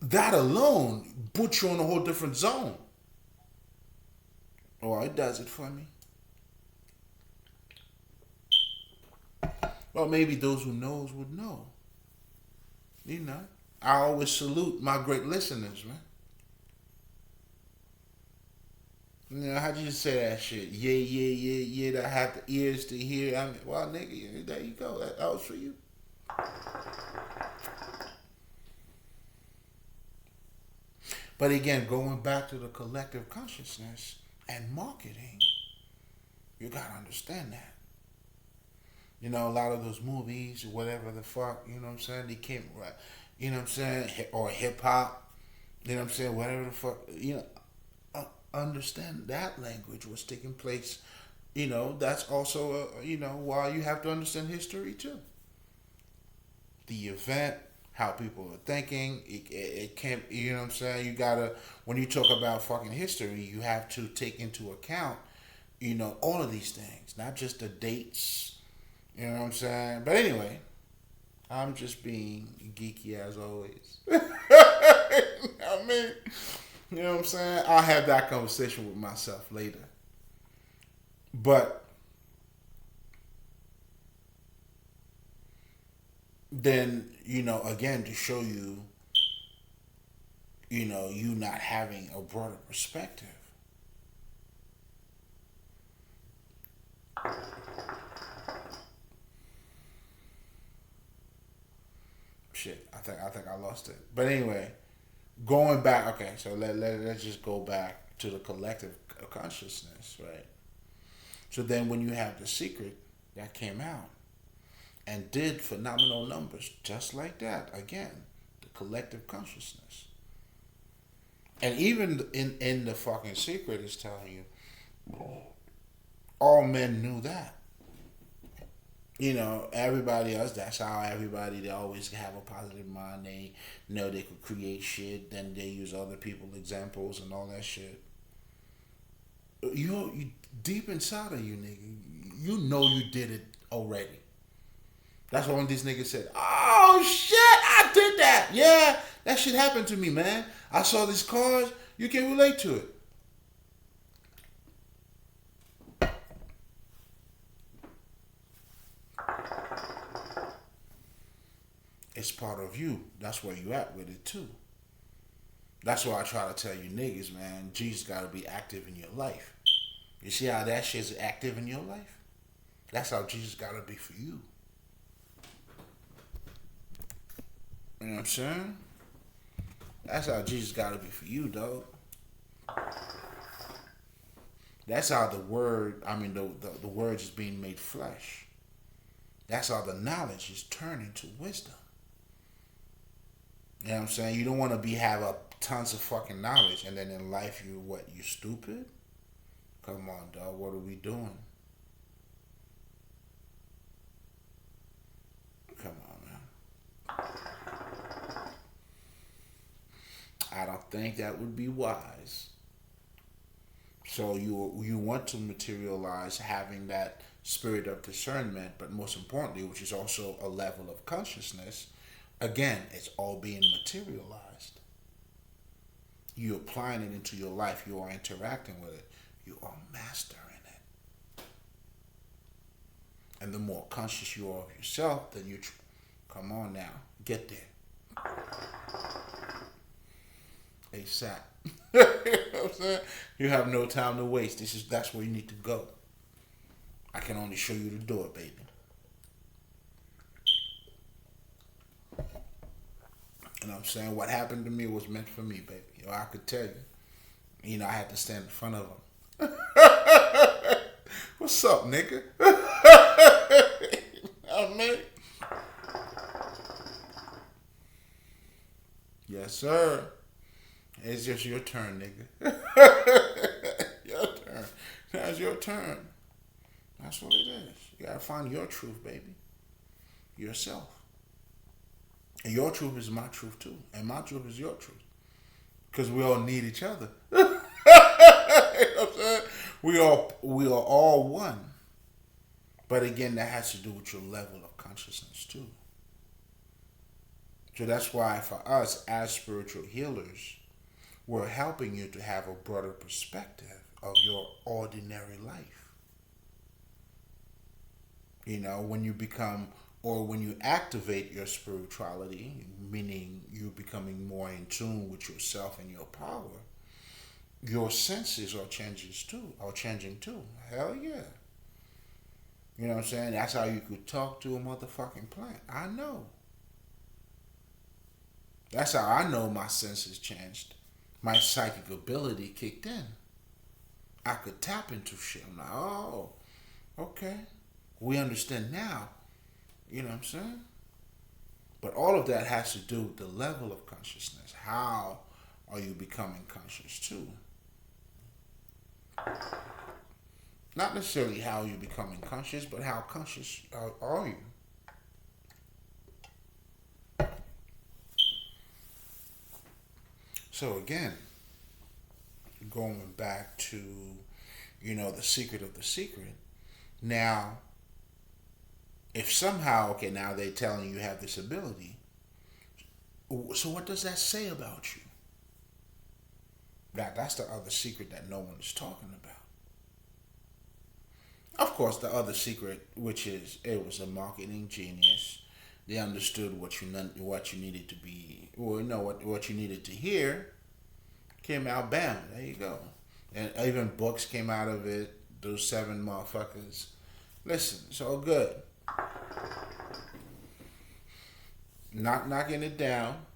That alone puts you in a whole different zone. Oh, it does it for me. Well, maybe those who knows would know. You know, I always salute my great listeners, man. You know, how'd you say that shit? Yeah, yeah, yeah, yeah, that have the ears to hear. I mean, well, nigga, yeah, there you go. That was for you. But again, going back to the collective consciousness and marketing, you gotta understand that. You know, a lot of those movies, whatever the fuck, you know what I'm saying, they came, right, you know what I'm saying, or hip hop, you know what I'm saying, whatever the fuck, you know, understand that language was taking place. You know, that's also, you know, why you have to understand history too. The event, how people are thinking, it can't, you know what I'm saying, you gotta, when you talk about fucking history, you have to take into account, you know, all of these things, not just the dates, you know what I'm saying? But anyway, I'm just being geeky as always. I mean, you know what I'm saying? I'll have that conversation with myself later. But then, you know, again, to show you, you know, you not having a broader perspective. Shit, I think I lost it. But anyway, going back, okay, so let's just go back to the collective consciousness, right? So then when you have The Secret that came out and did phenomenal numbers just like that, again, the collective consciousness. And even in the fucking Secret is telling you all men knew that. You know, everybody else, that's how everybody, they always have a positive mind. They know they could create shit, then they use other people's examples and all that shit. You deep inside of you, nigga, you know you did it already. That's why when these niggas said, "Oh shit, I did that." Yeah, that shit happened to me, man. I saw these cars. You can relate to it. It's part of you. That's where you at with it too. That's why I try to tell you niggas, man, Jesus gotta be active in your life. You see how that shit's active in your life? That's how Jesus gotta be for you. You know what I'm saying? That's how Jesus gotta be for you, dog. That's how the word, I mean, the word is being made flesh. That's how the knowledge is turned into wisdom. You know what I'm saying? You don't want to be have a tons of fucking knowledge, and then in life you what? You stupid? Come on, dog. What are we doing? Come on, man. I don't think that would be wise. So you want to materialize having that spirit of discernment, but most importantly, which is also a level of consciousness. Again, it's all being materialized. You applying it into your life. You are interacting with it. You are mastering it. And the more conscious you are of yourself, then come on now, get there. ASAP. You know what I'm saying? You have no time to waste. That's where you need to go. I can only show you the door, baby. You know what I'm saying? What happened to me was meant for me, baby. I could tell you. I had to stand in front of him. What's up, nigga? I mean, yes, sir. It's just your turn, nigga. Your turn. That's your turn. That's what it is. You gotta find your truth, baby. Yourself. And your truth is my truth too. And my truth is your truth. Because we all need each other. You know what I'm saying? We are all one. But again, that has to do with your level of consciousness too. So that's why for us as spiritual healers, we're helping you to have a broader perspective of your ordinary life. When you become or when you activate your spirituality, meaning you becoming more in tune with yourself and your power, your senses are changing too. Hell yeah. You know what I'm saying? That's how you could talk to a motherfucking plant. I know. That's how I know my senses changed. My psychic ability kicked in. I could tap into shit. I'm like, oh, okay. We understand now. You know what I'm saying? But all of that has to do with the level of consciousness. How are you becoming conscious too? Not necessarily how you're becoming conscious, but how conscious are you? So again, going back to, the secret of the secret. Now, if somehow, okay, now they're telling you have this ability, so what does that say about you? That's the other secret that no one is talking about. Of course, the other secret, which is it was a marketing genius. They understood what you needed to be, or what you needed to hear. Came out, bam, there you go. And even books came out of it. Those 7 motherfuckers. Listen, it's all good. Not knocking it down.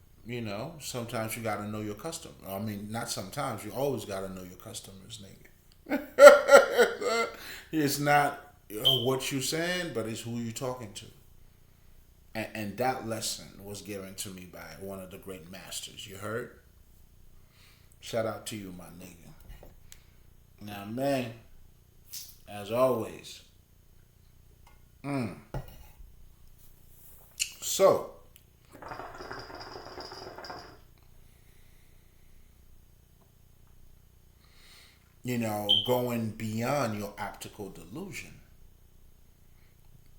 Sometimes you gotta know your customer. I mean, not sometimes. You always gotta know your customers, nigga. It's not what you saying, but it's who you talking to. And that lesson was given to me by one of the great masters. You heard? Shout out to you, my nigga. Now, man, as always. So, going beyond your optical delusion.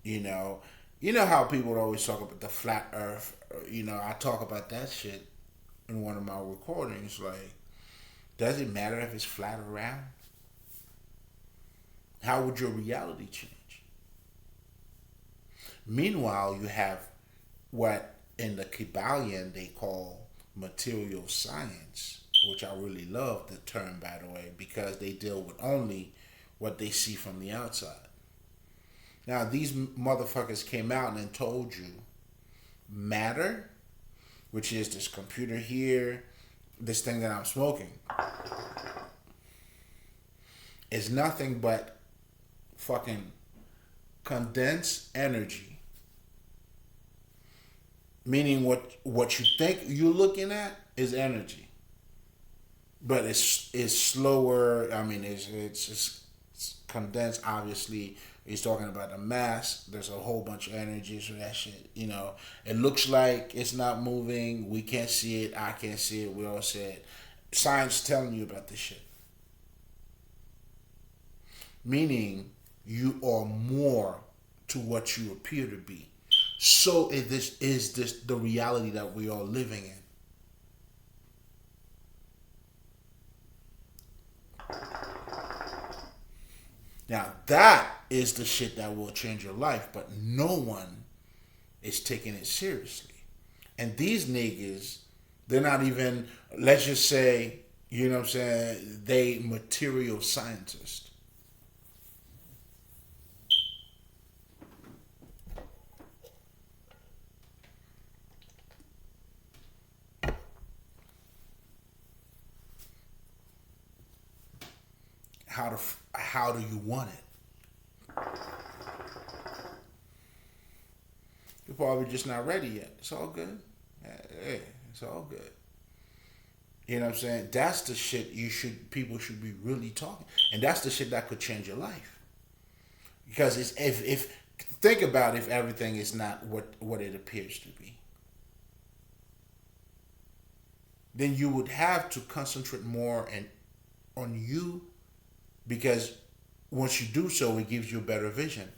How people always talk about the flat earth. I talk about that shit in one of my recordings. Like, does it matter if it's flat or round? How would your reality change? Meanwhile, you have what in the Kabbalion they call material science, which I really love the term, by the way, because they deal with only what they see from the outside. Now, these motherfuckers came out and told you matter, which is this computer here, this thing that I'm smoking, is nothing but fucking condensed energy Meaning what you think you're looking at is energy, but it's slower. I mean, it's condensed. Obviously, he's talking about the mass. There's a whole bunch of energy, so that shit, it looks like it's not moving. We can't see it. I can't see it. We all said science telling you about this shit. Meaning you are more to what you appear to be. So is this the reality that we are living in? Now that is the shit that will change your life, but no one is taking it seriously. And these niggas, they're not even, let's just say, you know what I'm saying, they material scientists. How do you want it? You're probably just not ready yet. It's all good. Hey, it's all good. You know what I'm saying? That's the shit people should be really talking. And that's the shit that could change your life. Because it's if think about if everything is not what it appears to be. Then you would have to concentrate more and on you, because once you do so, it gives you a better vision.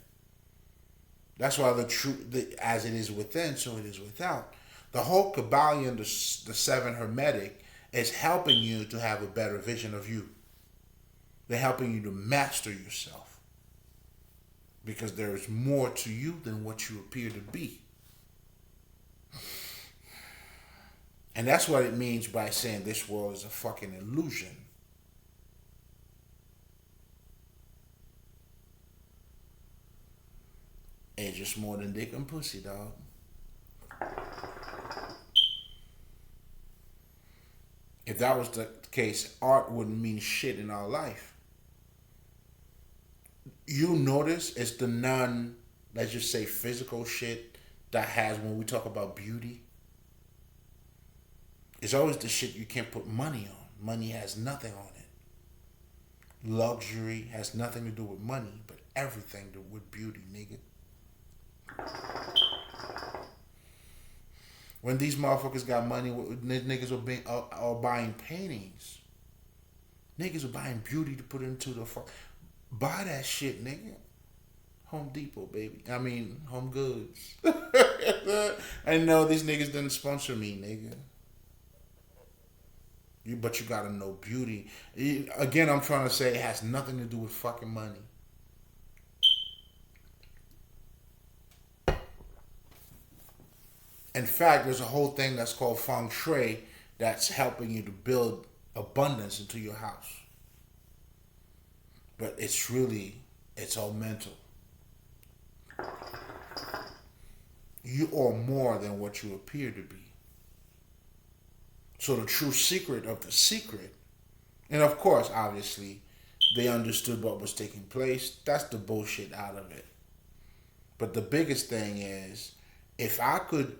That's why the truth, as it is within, so it is without. The whole Kabbalion, the seven Hermetic, is helping you to have a better vision of you. They're helping you to master yourself, because there is more to you than what you appear to be. And that's what it means by saying this world is a fucking illusion. It's just more than dick and pussy, dog. If that was the case, art wouldn't mean shit in our life. You notice it's the non, let's just say, physical shit that has, when we talk about beauty, it's always the shit you can't put money on. Money has nothing on it. Luxury has nothing to do with money, but everything to, with beauty, nigga. When these motherfuckers got money, niggas are buying paintings. Niggas are buying beauty to put into the buy that shit, nigga. Home Depot, baby. I mean, Home Goods. I know these niggas didn't sponsor me, nigga. But you gotta know beauty. Again, I'm trying to say it has nothing to do with fucking money. In fact, there's a whole thing that's called feng shui that's helping you to build abundance into your house. But it's all mental. You are more than what you appear to be. So the true secret of the secret, and of course, obviously, they understood what was taking place. That's the bullshit out of it. But the biggest thing is, if I could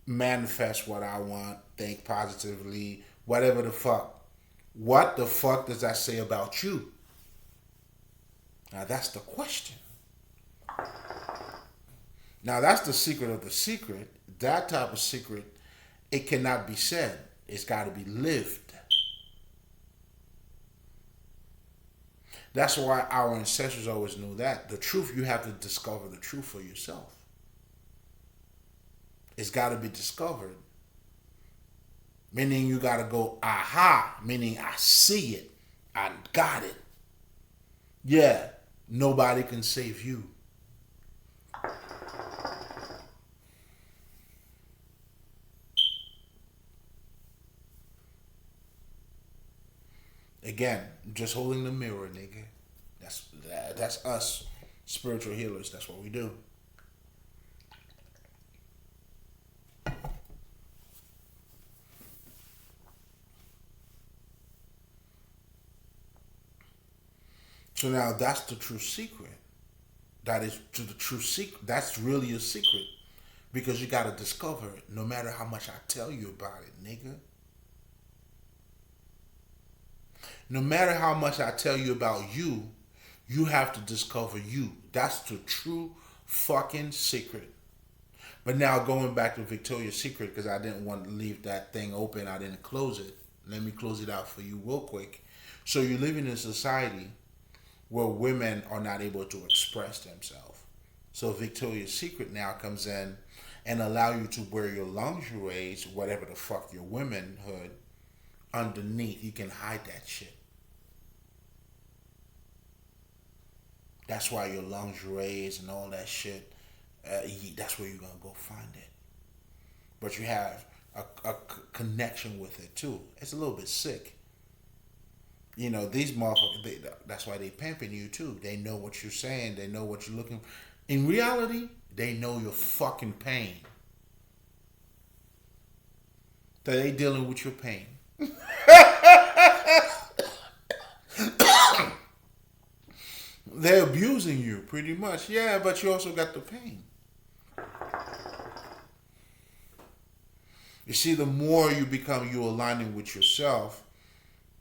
manifest what I want, think positively, whatever the fuck, what the fuck does that say about you? Now that's the question. Now that's the secret of the secret. That type of secret, it cannot be said. It's got to be lived. That's why our ancestors always knew that. The truth, you have to discover the truth for yourself. It's got to be discovered. Meaning you got to go, aha, meaning I see it. I got it. Yeah, nobody can save you. Again, just holding the mirror, nigga. That's us, spiritual healers. That's what we do. So now that's the true secret. That is to the true secret. That's really a secret. because you got to discover it. No matter how much I tell you about it, nigga. No matter how much I tell you about you, you have to discover you. That's the true fucking secret. But now going back to Victoria's Secret, because I didn't want to leave that thing open, I didn't close it. Let me close it out for you real quick. So you're living in a society where women are not able to express themselves. So Victoria's Secret now comes in and allow you to wear your lingerie, whatever the fuck your womanhood, underneath. You can hide that shit. That's why your lingerie and all that shit, that's where you're going to go find it. But you have a connection with it too. It's a little bit sick. You know, these motherfuckers, that's why they pimping you too. They know what you're saying. They know what you're looking for. In reality, they know your fucking pain. That they dealing with your pain. They're abusing you pretty much. Yeah, but you also got the pain. You see, the more you become you aligning with yourself,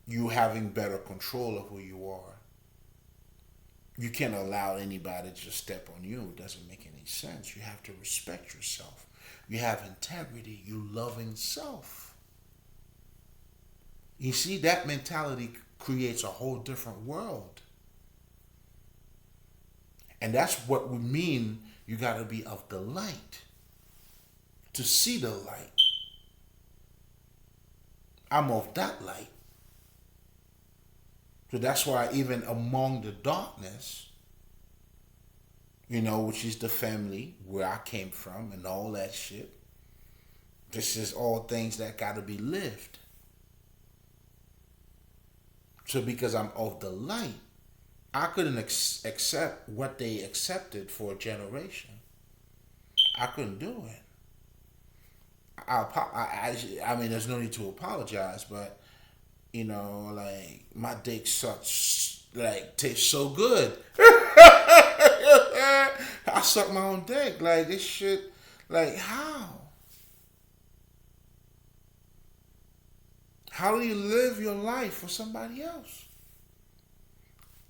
you having better control of who you are. You can't allow anybody to just step on you. It doesn't make any sense. You have to respect yourself. You have integrity. You loving self. You see, that mentality creates a whole different world. And that's what we mean. You got to be of the light. To see the light. I'm of that light. So that's why even among the darkness, you know, which is the family where I came from and all that shit, this is all things that got to be lived. So because I'm of the light, I couldn't accept what they accepted for a generation. I couldn't do it. I mean, there's no need to apologize, but you know, like my dick sucks, like tastes so good. I suck my own dick, like this shit. Like how? How do you live your life for somebody else?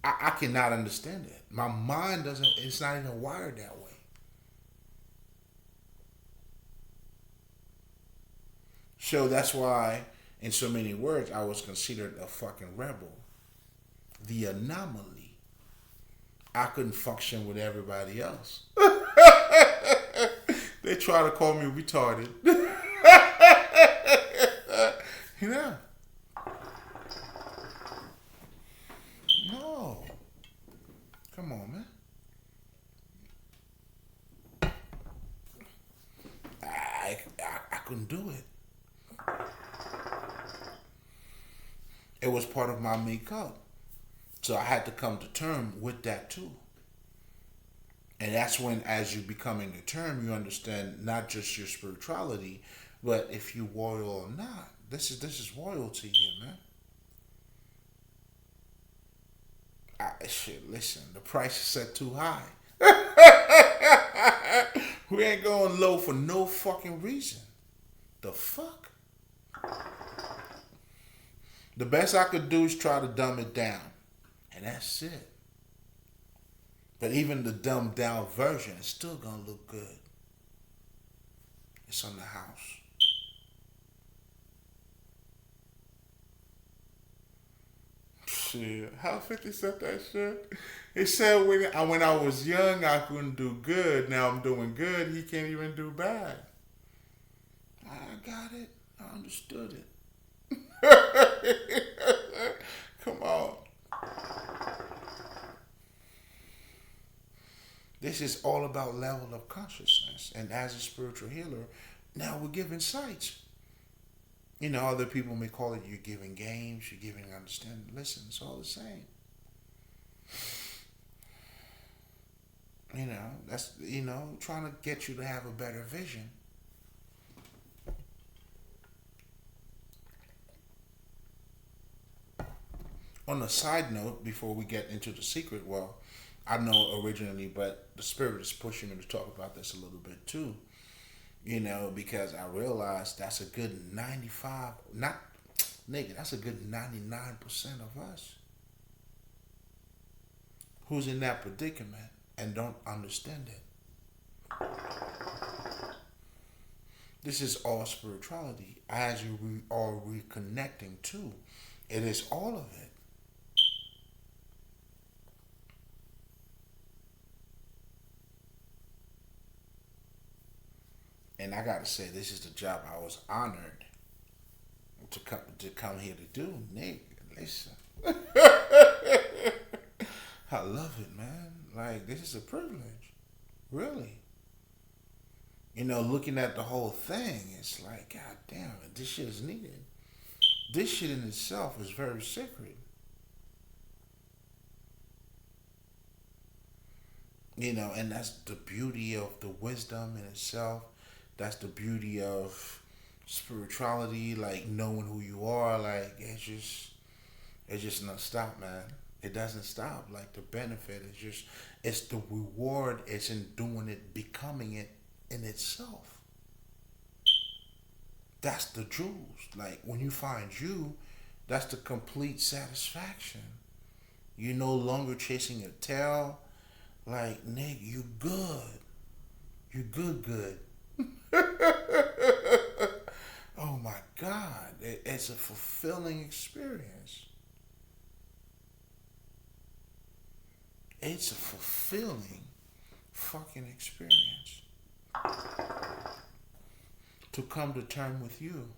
I cannot understand it. My mind doesn't. It's not even wired that way. So that's why, in so many words, I was considered a fucking rebel. The anomaly. I couldn't function with everybody else. They try to call me retarded. You know? No. Come on, man. I couldn't do it. It was part of my makeup. So I had to come to terms with that too. And that's when, as you becoming a term, you understand not just your spirituality, but if you royal or not. This is royalty here, man. Shit, listen, the price is set too high. We ain't going low for no fucking reason. The fuck? The best I could do is try to dumb it down. And that's it. But even the dumbed down version is still gonna look good. It's on the house. Shit, how 50 said that shit? He said when I was young I couldn't do good. Now I'm doing good. He can't even do bad. I got it. I understood it. Come on. This is all about level of consciousness. And as a spiritual healer, now we're giving sights. You know, other people may call it you're giving games, you're giving understanding. Listen, it's all the same. You know, that's, you know, trying to get you to have a better vision. On a side note, before we get into the secret, well, I know originally, but the spirit is pushing me to talk about this a little bit too. because I realized that's a good 95, not, nigga, that's a good 99% of us who's in that predicament and don't understand it. This is all spirituality as you are reconnecting to. It is all of it. And I gotta say, this is the job I was honored to come here to do, nigga. Listen, I love it, man. Like, this is a privilege, really. Looking at the whole thing, it's like, God damn it, this shit is needed. This shit in itself is very sacred. And that's the beauty of the wisdom in itself. That's the beauty of spirituality, like knowing who you are. Like, it's just not stop, man. It doesn't stop. Like, the benefit is just, it's the reward. It's in doing it, becoming it in itself. That's the jewels. Like, when you find you, that's the complete satisfaction. You're no longer chasing a tail. Like, nigga, you good. You good. Oh my God. It's a fulfilling experience. It's a fulfilling fucking experience to come to term with you.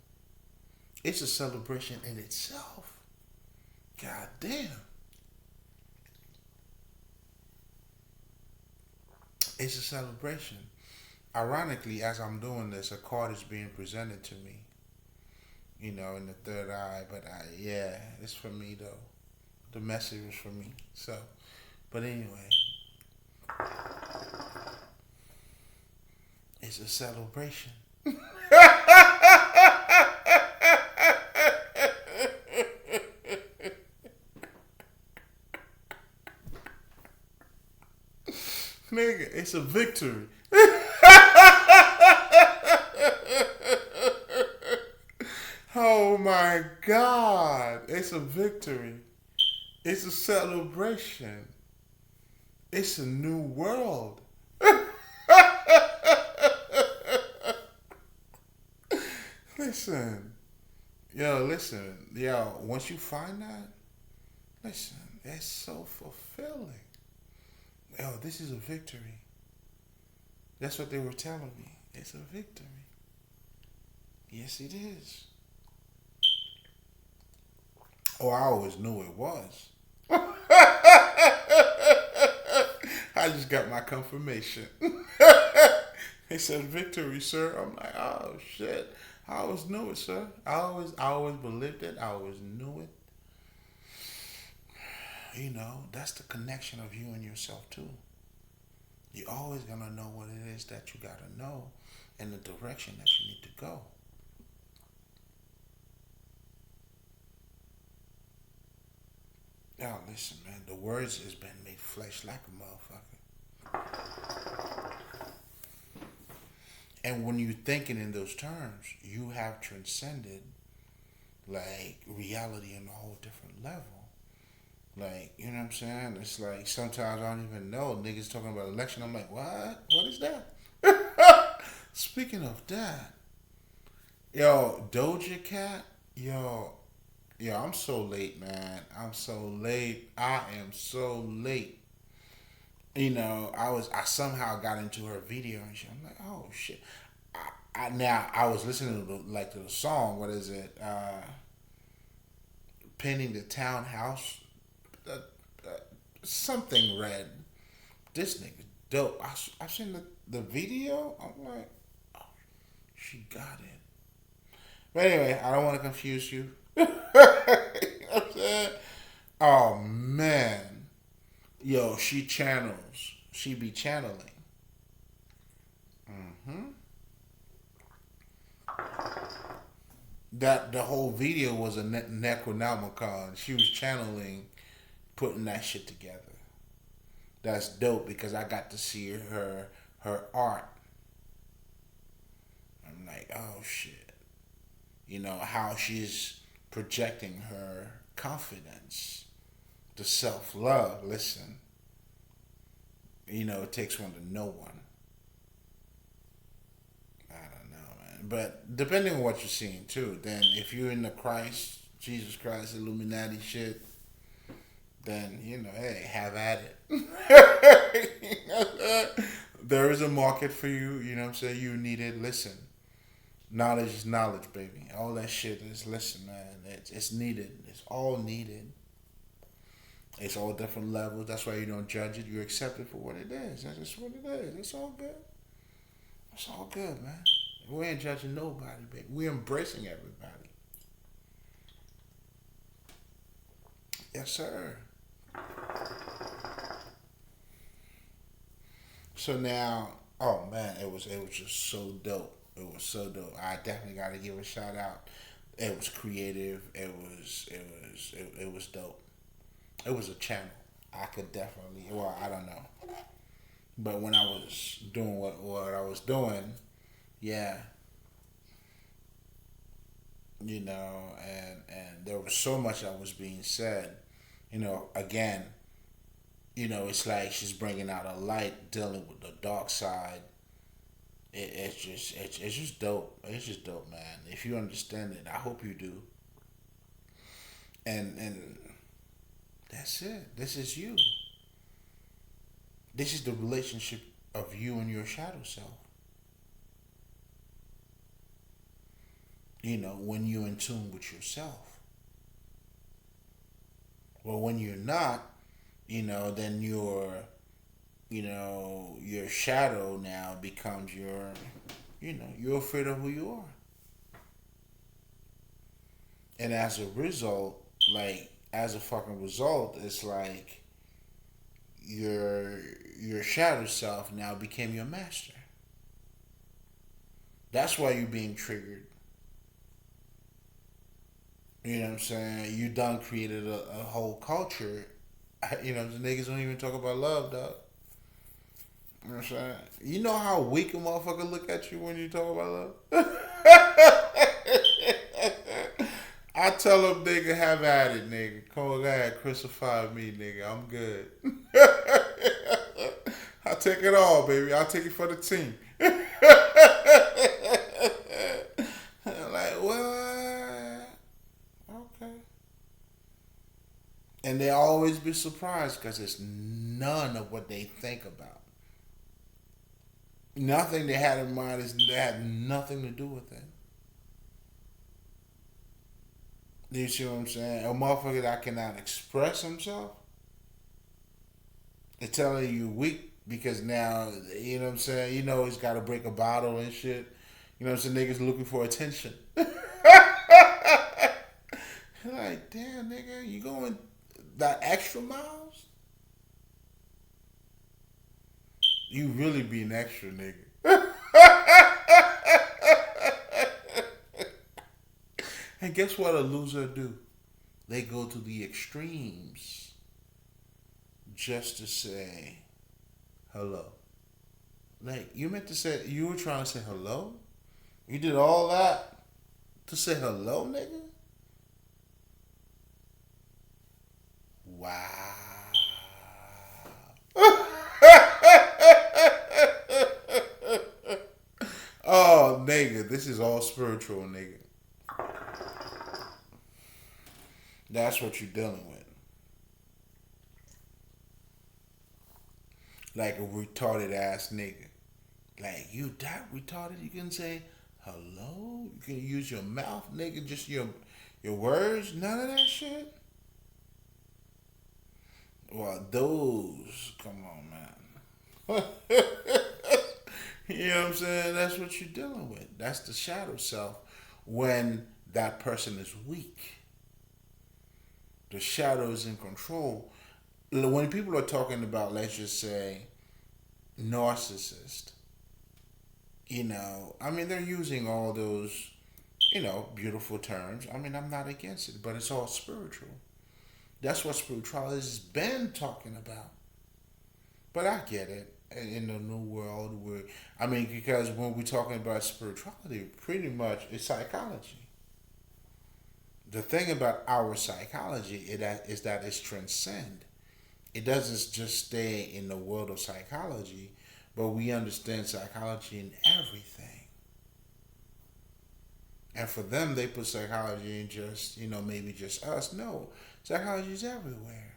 It's a celebration in itself. God damn. It's a celebration. Ironically, as I'm doing this, a card is being presented to me, in the third eye. But yeah, it's for me though. The message was for me. So, but anyway, it's a celebration. Nigga, it's a victory. Oh my God. It's a victory. It's a celebration. It's a new world. Listen. Yo, once you find that, listen, it's so fulfilling. Yo, this is a victory. That's what they were telling me. It's a victory. Yes, it is. Oh, I always knew it was. I just got my confirmation. They said victory, sir. I'm like, oh shit. I always knew it, sir. I always believed it. I always knew it. That's the connection of you and yourself too. You're always gonna know what it is that you gotta know and the direction that you need to go. Now listen, man, the words has been made flesh like a motherfucker. And when you're thinking in those terms, you have transcended like reality on a whole different level. Like, you know what I'm saying? It's like sometimes I don't even know. Niggas talking about election. I'm like, what? What is that? Speaking of that, yo, Doja Cat, yo, I'm so late, man. I'm so late. I am so late. I somehow got into her video and shit. I'm like, oh shit. Now I was listening to the song. What is it? Painting the townhouse. Uh, uh, Something red. This nigga dope. I seen the video. I'm like, oh, she got it. But anyway, I don't want to confuse you. You know what I'm saying? Oh man, yo, she channels. She be channeling. Hmm. That the whole video was a Necronomicon. She was channeling, putting that shit together. That's dope because I got to see her art. I'm like, oh shit. How she's projecting her confidence, the self love. Listen, it takes one to know one. I don't know, man. But depending on what you're seeing too, then if you're in the Christ, Jesus Christ, Illuminati shit, then hey, have at it. There is a market for you. You know what I'm saying? You need it. Listen, knowledge is knowledge, baby. All that shit is, listen, man. It's needed. It's all needed. It's all different levels. That's why you don't judge it. You accept it for what it is. That's just what it is. It's all good. It's all good, man. We ain't judging nobody, baby. We're embracing everybody. Yes, sir. So now, oh man, it was just so dope. It was so dope. I definitely got to give a shout out. It was creative. It was dope. It was a channel. I could definitely. Well, I don't know, but when I was doing what I was doing, yeah, and there was so much that was being said. Again, it's like she's bringing out a light, dealing with the dark side. It's just dope. It's just dope, man. If you understand it, I hope you do. And that's it. This is you. This is the relationship of you and your shadow self. When you're in tune with yourself. Well, when you're not, then your shadow now becomes you're afraid of who you are. And as a result, as a fucking result, it's like your your shadow self now became your master. That's why you're being triggered. You know what I'm saying? You done created a whole culture. The niggas don't even talk about love, dog. You know what I'm saying? You know how weak a motherfucker look at you when you talk about love? I tell them, nigga, have at it, nigga. Come on, go ahead, crucify me, nigga. I'm good. I'll take it all, baby. I'll take it for the team. Like, what? Okay. And they always be surprised because it's none of what they think about. Nothing they had in mind is they had nothing to do with it. You see what I'm saying? A motherfucker that cannot express himself, they're telling you weak because now, you know what I'm saying? He's got to break a bottle and shit. You know what I'm saying? Niggas looking for attention. Like, damn, nigga, you going that extra miles? You really being extra, nigga. And guess what a loser do? They go to the extremes just to say hello. Like, you were trying to say hello? You did all that to say hello, nigga? Wow. Oh, nigga, this is all spiritual, nigga. That's what you're dealing with. Like a retarded ass nigga. Like, you that retarded? You can say hello? You can use your mouth, nigga, just your words? None of that shit? Well, those, come on, man. You know what I'm saying? That's what you're dealing with. That's the shadow self when that person is weak. The shadow is in control. When people are talking about, let's just say, narcissist, they're using all those, beautiful terms. I'm not against it, but it's all spiritual. That's what spirituality has been talking about. But I get it. in the new world where I mean, because when we're talking about spirituality, pretty much it's psychology. The thing about our psychology is that it's transcend. It doesn't just stay in the world of psychology, but we understand psychology in everything. And for them, they put psychology in just, maybe just us. No, psychology is everywhere.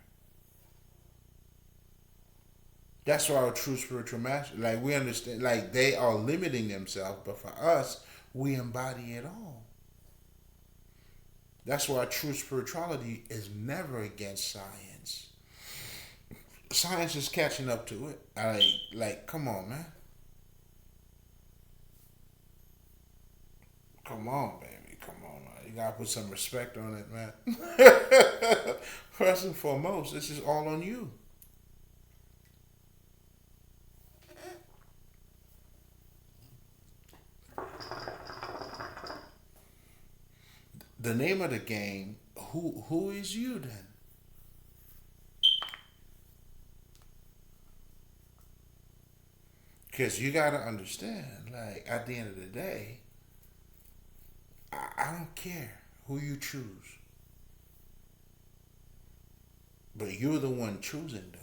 That's why our true spiritual master, like we understand, like they are limiting themselves, but for us, we embody it all. That's why true spirituality is never against science. Science is catching up to it. Come on, man. Come on, baby. Come on, man. You gotta put some respect on it, man. First and foremost, this is all on you. The name of the game. Who is you then? Because you gotta understand, like at the end of the day, I don't care who you choose, but you're the one choosing though.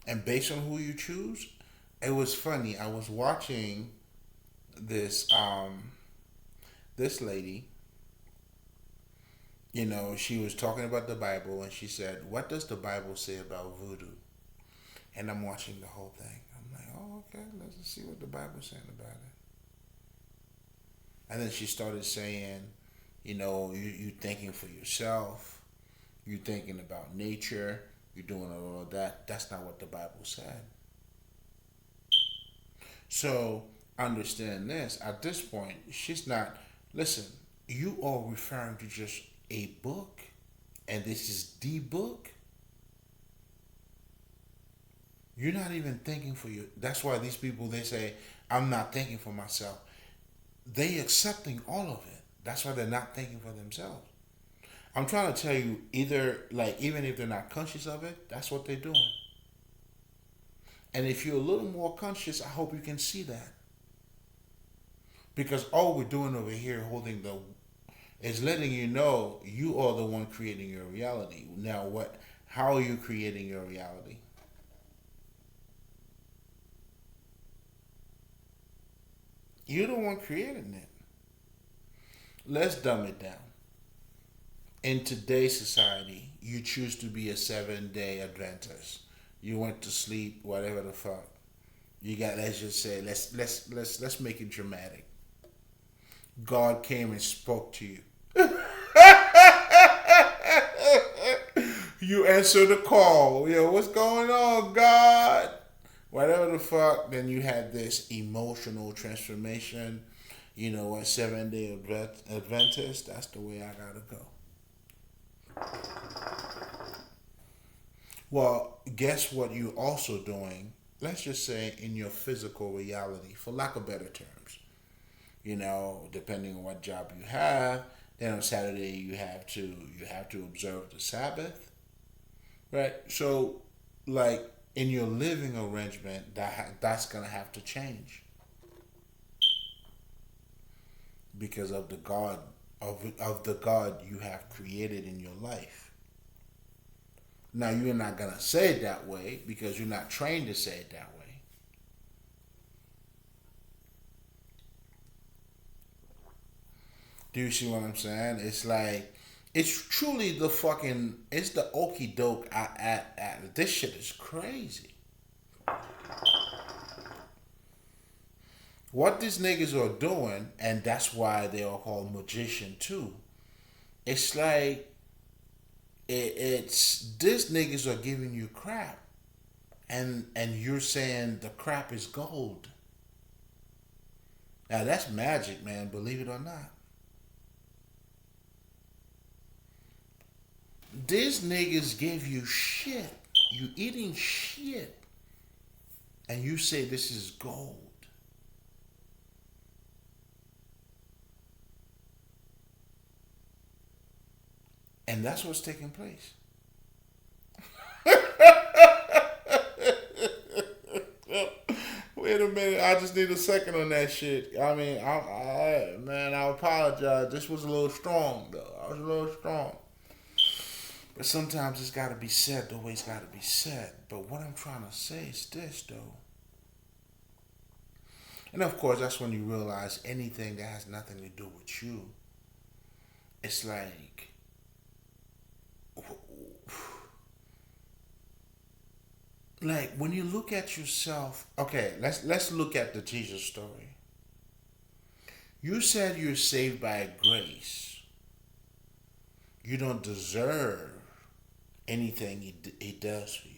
And based on who you choose, it was funny. I was watching this this lady. She was talking about the Bible, and she said, "What does the Bible say about voodoo?" And I'm watching the whole thing. I'm like, "Oh, okay. Let's see what the Bible's saying about it." And then she started saying, you thinking for yourself, you thinking about nature, you're doing all of that. That's not what the Bible said. So understand this. At this point, she's not. Listen, you are referring to just a book, and this is the book. You're not even thinking for you. That's why these people they say, "I'm not thinking for myself." They accepting all of it. That's why they're not thinking for themselves. I'm trying to tell you, either like even if they're not conscious of it, that's what they're doing. And if you're a little more conscious, I hope you can see that. Because all we're doing over here, holding the, is letting you know you are the one creating your reality. Now, what? How are you creating your reality? You're the one creating it. Let's dumb it down. In today's society, you choose to be a 7 day Adventist. You went to sleep, whatever the fuck. You got. Let's just say. Let's make it dramatic. God came and spoke to you. You answer the call. Yo, what's going on, God? Whatever the fuck. Then you had this emotional transformation. You know what? 7 day Adventist. That's the way I gotta go. Well, guess what you're also doing? Let's just say in your physical reality, for lack of better terms. Depending on what job you have, then on Saturday you have to observe the Sabbath, right? So, like in your living arrangement, that's gonna have to change because of the God you have created in your life. Now you're not gonna say it that way because you're not trained to say it that way. Do you see what I'm saying? It's like it's truly the fucking it's the okey doke at this shit is crazy. What these niggas are doing, and that's why they are called magician too. It's like it's these niggas are giving you crap, and you're saying the crap is gold. Now that's magic, man. Believe it or not. These niggas give you shit. You eating shit, and you say this is gold. And that's what's taking place. minute. I just need a second on that shit. I mean, man, I apologize. This was a little strong, though. I was a little strong. But sometimes it's got to be said the way it's got to be said. But what I'm trying to say is this, though. And of course, that's when you realize anything that has nothing to do with you, it's like when you look at yourself. Okay, let's look at the Jesus story. You said you're saved by grace. You don't deserve anything he does for you.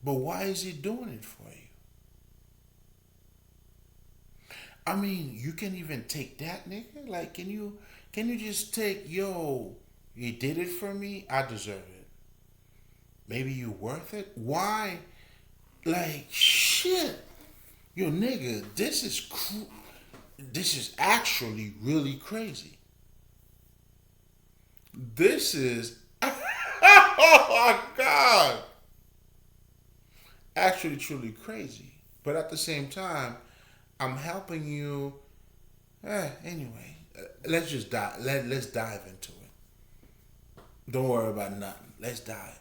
But why is he doing it for you? I mean, you can even take that, nigga. Like, can you just take, yo, you did it for me? I deserve it. Maybe you worth it? Why? Like, shit. Yo, nigga, this is actually really crazy. This is oh my god. Actually truly crazy. But at the same time, I'm helping you. Anyway, let's just dive. Let's dive into it. Don't worry about nothing. Let's dive.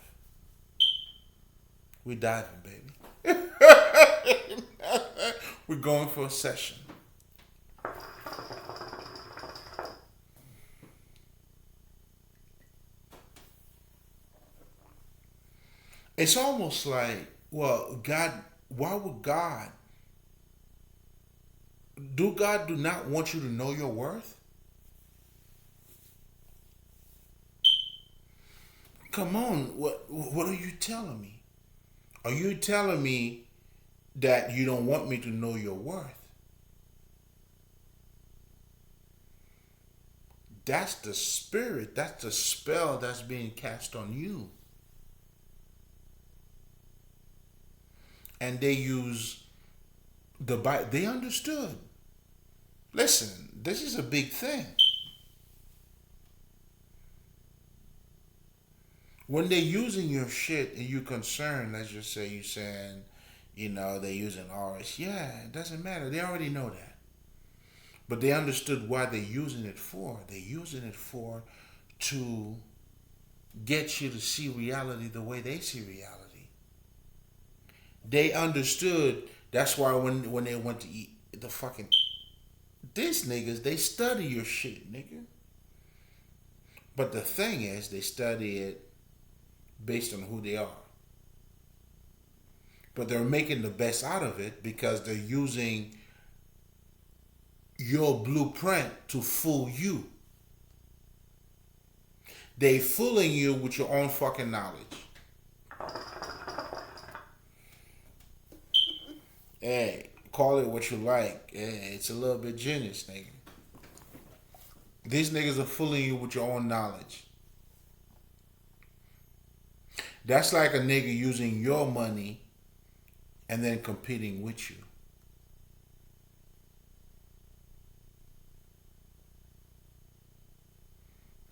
We diving, baby. We're going for a session. It's almost like, well, God. Why would God? Do God do not want you to know your worth? Come on, what are you telling me? Are you telling me that you don't want me to know your worth? That's the spirit, that's the spell that's being cast on you. And they use the Bible. They understood. Listen, this is a big thing. When they're using your shit and you concerned, let's just say you saying, they're using RS. Yeah, it doesn't matter. They already know that. But they understood why they're using it for. They're using it for to get you to see reality the way they see reality. They understood. That's why when they went to eat the fucking these niggas, they study your shit, nigga. But the thing is, they study it based on who they are. But they're making the best out of it because they're using your blueprint to fool you. They fooling you with your own fucking knowledge. Hey, call it what you like. Hey, it's a little bit genius, nigga. These niggas are fooling you with your own knowledge. That's like a nigga using your money and then competing with you.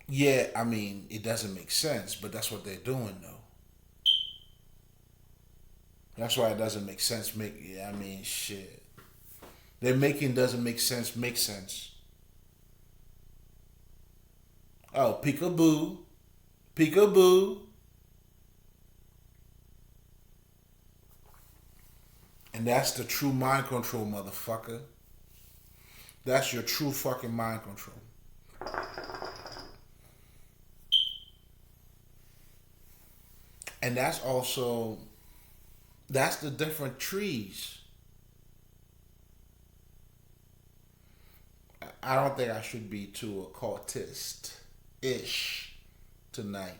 Yeah, I mean, it doesn't make sense, but that's what they're doing, though. That's why it doesn't make sense. I mean, shit. They're making doesn't make sense. Make sense. Oh, peekaboo, peekaboo, and that's the true mind control, motherfucker. That's your true fucking mind control. And that's the different trees. I don't think I should be too occultist ish tonight.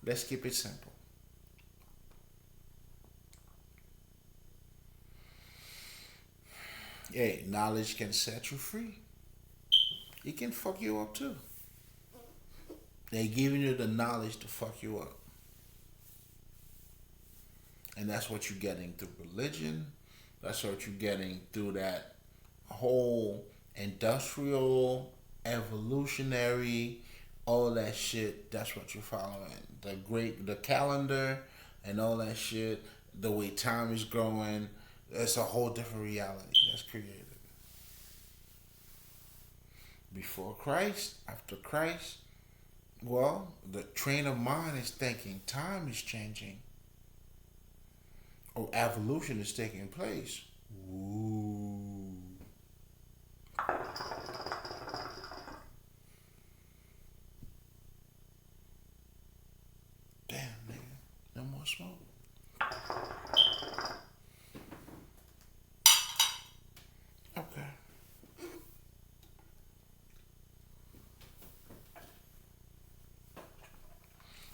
Let's keep it simple. Hey, knowledge can set you free. It can fuck you up too. They giving you the knowledge to fuck you up. And that's what you're getting through religion. That's what you're getting through that whole industrial, evolutionary, all that shit. That's what you're following. The calendar and all that shit, the way time is growing, it's a whole different reality that's created. Before Christ, after Christ, well, the train of mind is thinking time is changing or evolution is taking place. Ooh. Damn, nigga. No more smoke. Okay.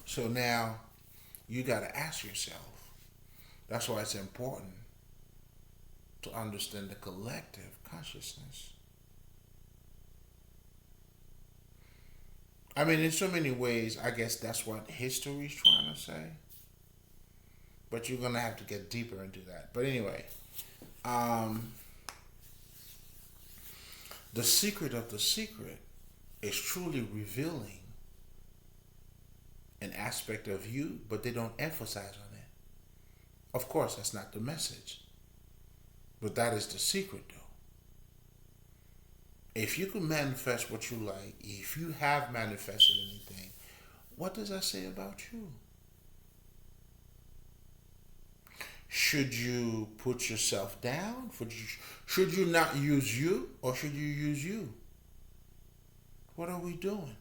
So now you got to ask yourself. That's why it's important to understand the collective consciousness. I mean, in so many ways, I guess that's what history is trying to say. But you're going to have to get deeper into that. But anyway, um, the secret of the secret is truly revealing an aspect of you, but they don't emphasize on it. Of course, that's not the message. But that is the secret, though. If you can manifest what you like, if you have manifested anything, what does that say about you? Should you put yourself down? Should you not use you, or should you use you? What are we doing?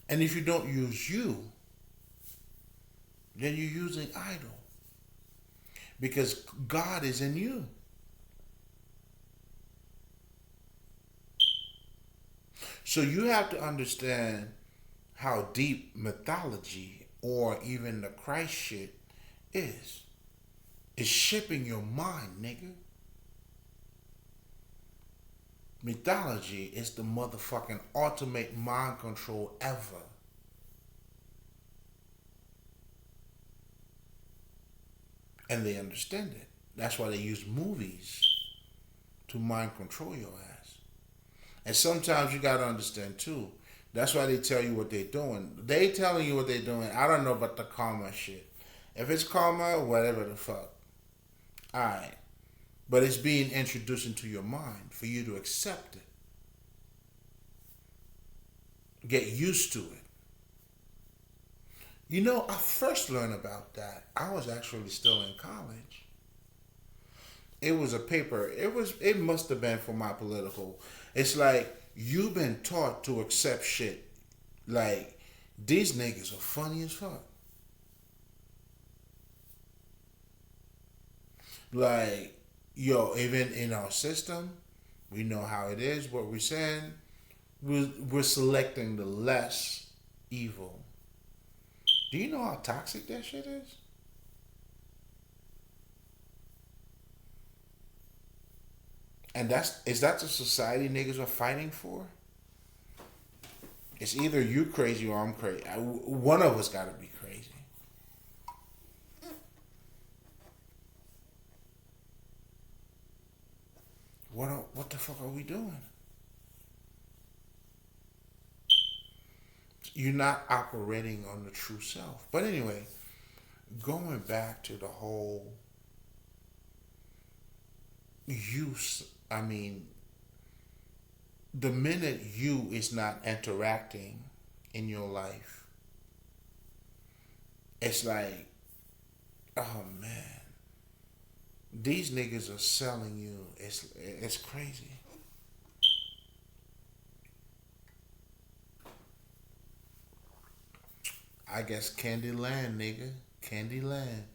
And if you don't use you, then you're using idol. Because God is in you. So you have to understand how deep mythology or even the Christ shit is. It's shaping your mind, nigga. Mythology is the motherfucking ultimate mind control ever. And they understand it. That's why they use movies to mind control your ass. And sometimes you gotta understand too. That's why they tell you what they're doing. They telling you what they're doing. I don't know about the karma shit. If it's karma, whatever the fuck. Alright. But it's being introduced into your mind for you to accept it. Get used to it. You know, I first learned about that. I was actually still in college. It was a paper. It must have been for my political. It's like you've been taught to accept shit. Like these niggas are funny as fuck. Like, yo, even in our system, we know how it is, what we're saying. We're selecting the less evil. Do you know how toxic that shit is? And is that the society niggas are fighting for? It's either you crazy or I'm crazy. One of us gotta be crazy. What the fuck are we doing? You're not operating on the true self. But anyway, going back to the whole use, I mean, the minute you is not interacting in your life, it's like, oh man, these niggas are selling you. It's crazy. I guess Candyland, nigga. Candyland.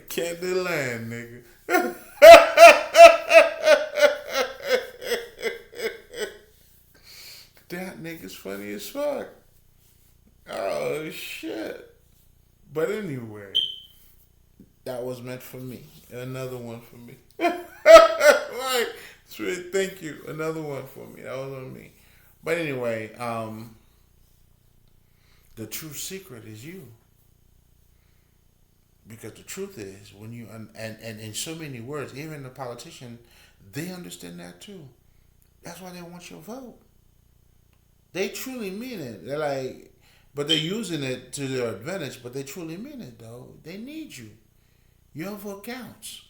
Candyland, nigga. That nigga's funny as fuck. Oh shit. But anyway, that was meant for me. Another one for me. Like, sweet, thank you. Another one for me. That was on me. But anyway, the true secret is you. Because the truth is, when you and in so many words, even the politician, they understand that too. That's why they want your vote. They truly mean it. They're like, but they're using it to their advantage. But they truly mean it, though. They need you. Your vote counts.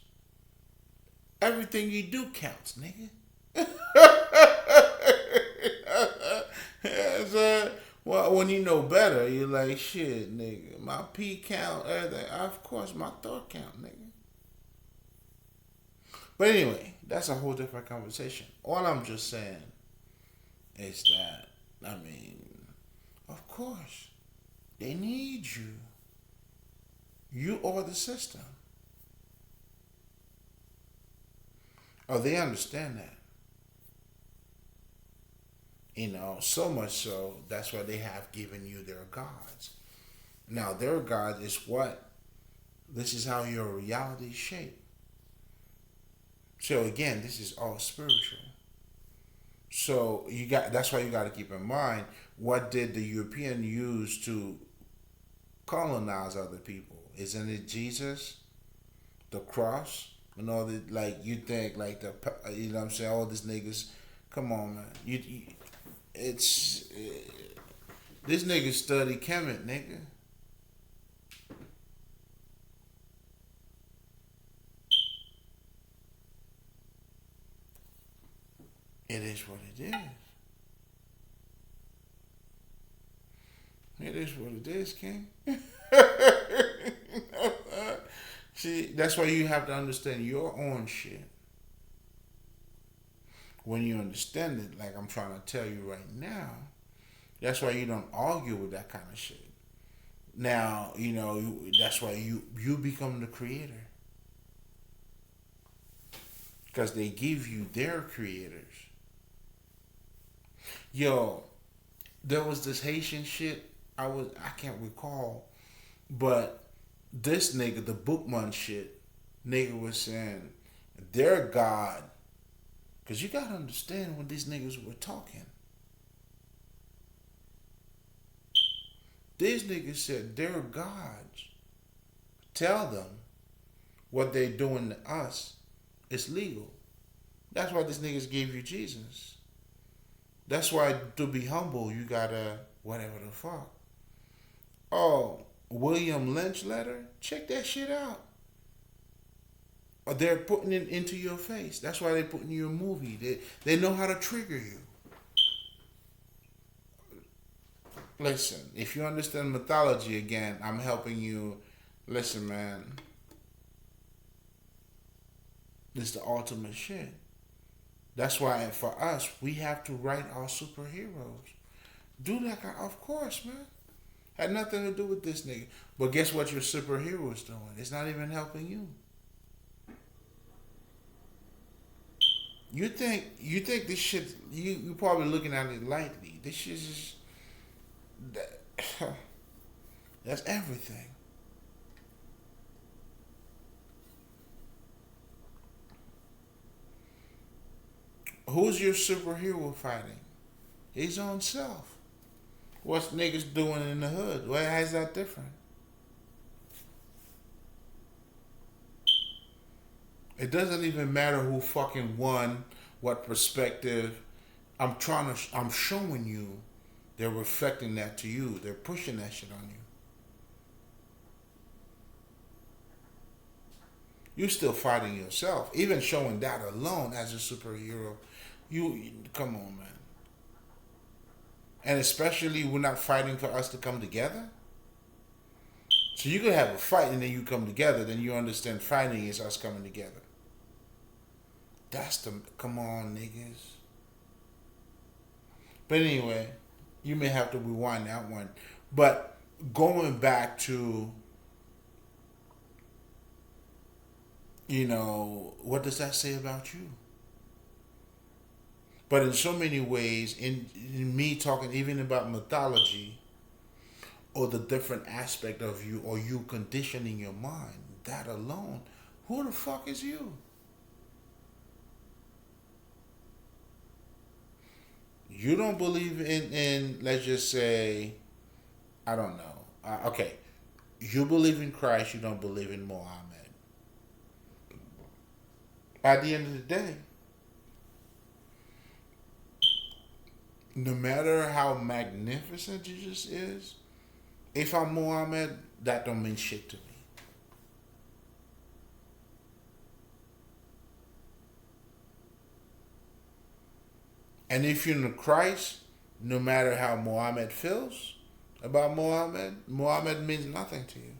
Everything you do counts, nigga. So, well, when you know better, you're like, shit, nigga. My pee count, everything. Of course, my thought count, nigga. But anyway, that's a whole different conversation. All I'm just saying is that, I mean, of course, they need you. You are the system. Oh, they understand that. So much so, that's why they have given you their gods. Now, their God is what? This is how your reality is shaped. So again, this is all spiritual. So that's why you got to keep in mind, what did the European use to colonize other people? Isn't it Jesus, the cross, and all the, like, you think like the, you know what I'm saying, all these niggas. Come on, man. It's this nigga study Kemet, nigga. It is what it is. It is what it is, King. See, that's why you have to understand your own shit. When you understand it, like I'm trying to tell you right now, that's why you don't argue with that kind of shit. Now, that's why you become the creator. Because they give you their creators. Yo, there was this Haitian shit. I can't recall, but this nigga, the Bookman shit, nigga was saying their God, because you gotta understand when these niggas were talking. These niggas said their gods tell them what they're doing to us is legal. That's why these niggas gave you Jesus. That's why to be humble, you gotta whatever the fuck. Oh, William Lynch letter? Check that shit out. Or they're putting it into your face. That's why they're putting you in a movie. They know how to trigger you. Listen, if you understand mythology again, I'm helping you. Listen, man. This is the ultimate shit. That's why for us, we have to write our superheroes. Do that, of course, man. Had nothing to do with this nigga. But guess what your superhero is doing? It's not even helping you. You think this shit, you probably looking at it lightly. This shit is that's everything. Who's your superhero fighting? His own self. What's niggas doing in the hood? Why is that different? It doesn't even matter who fucking won, what perspective. I'm showing you. They're reflecting that to you. They're pushing that shit on you. You're still fighting yourself. Even showing that alone as a superhero, you come on, man. And especially we're not fighting for us to come together. So you could have a fight and then you come together. Then you understand fighting is us coming together. That's the come on, niggas. But anyway, you may have to rewind that one. But going back to, what does that say about you? But in so many ways, in me talking even about mythology or the different aspect of you or you conditioning your mind, that alone, who the fuck is you? You don't believe in let's just say, I don't know. Okay, you believe in Christ, you don't believe in Muhammad. At the end of the day, no matter how magnificent Jesus is, if I'm Muhammad, that don't mean shit to me. And if you're in Christ, no matter how Muhammad feels about Muhammad, Muhammad means nothing to you.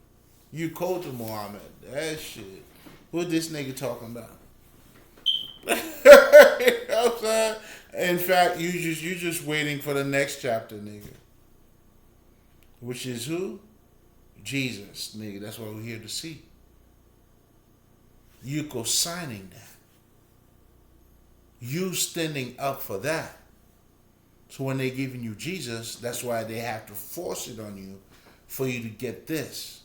You cold to Muhammad. That shit. What this nigga talking about? You know what I'm saying? In fact, you just waiting for the next chapter, nigga. Which is who? Jesus, nigga. That's what we're here to see. You co-signing that. You standing up for that. So when they're giving you Jesus, that's why they have to force it on you for you to get this.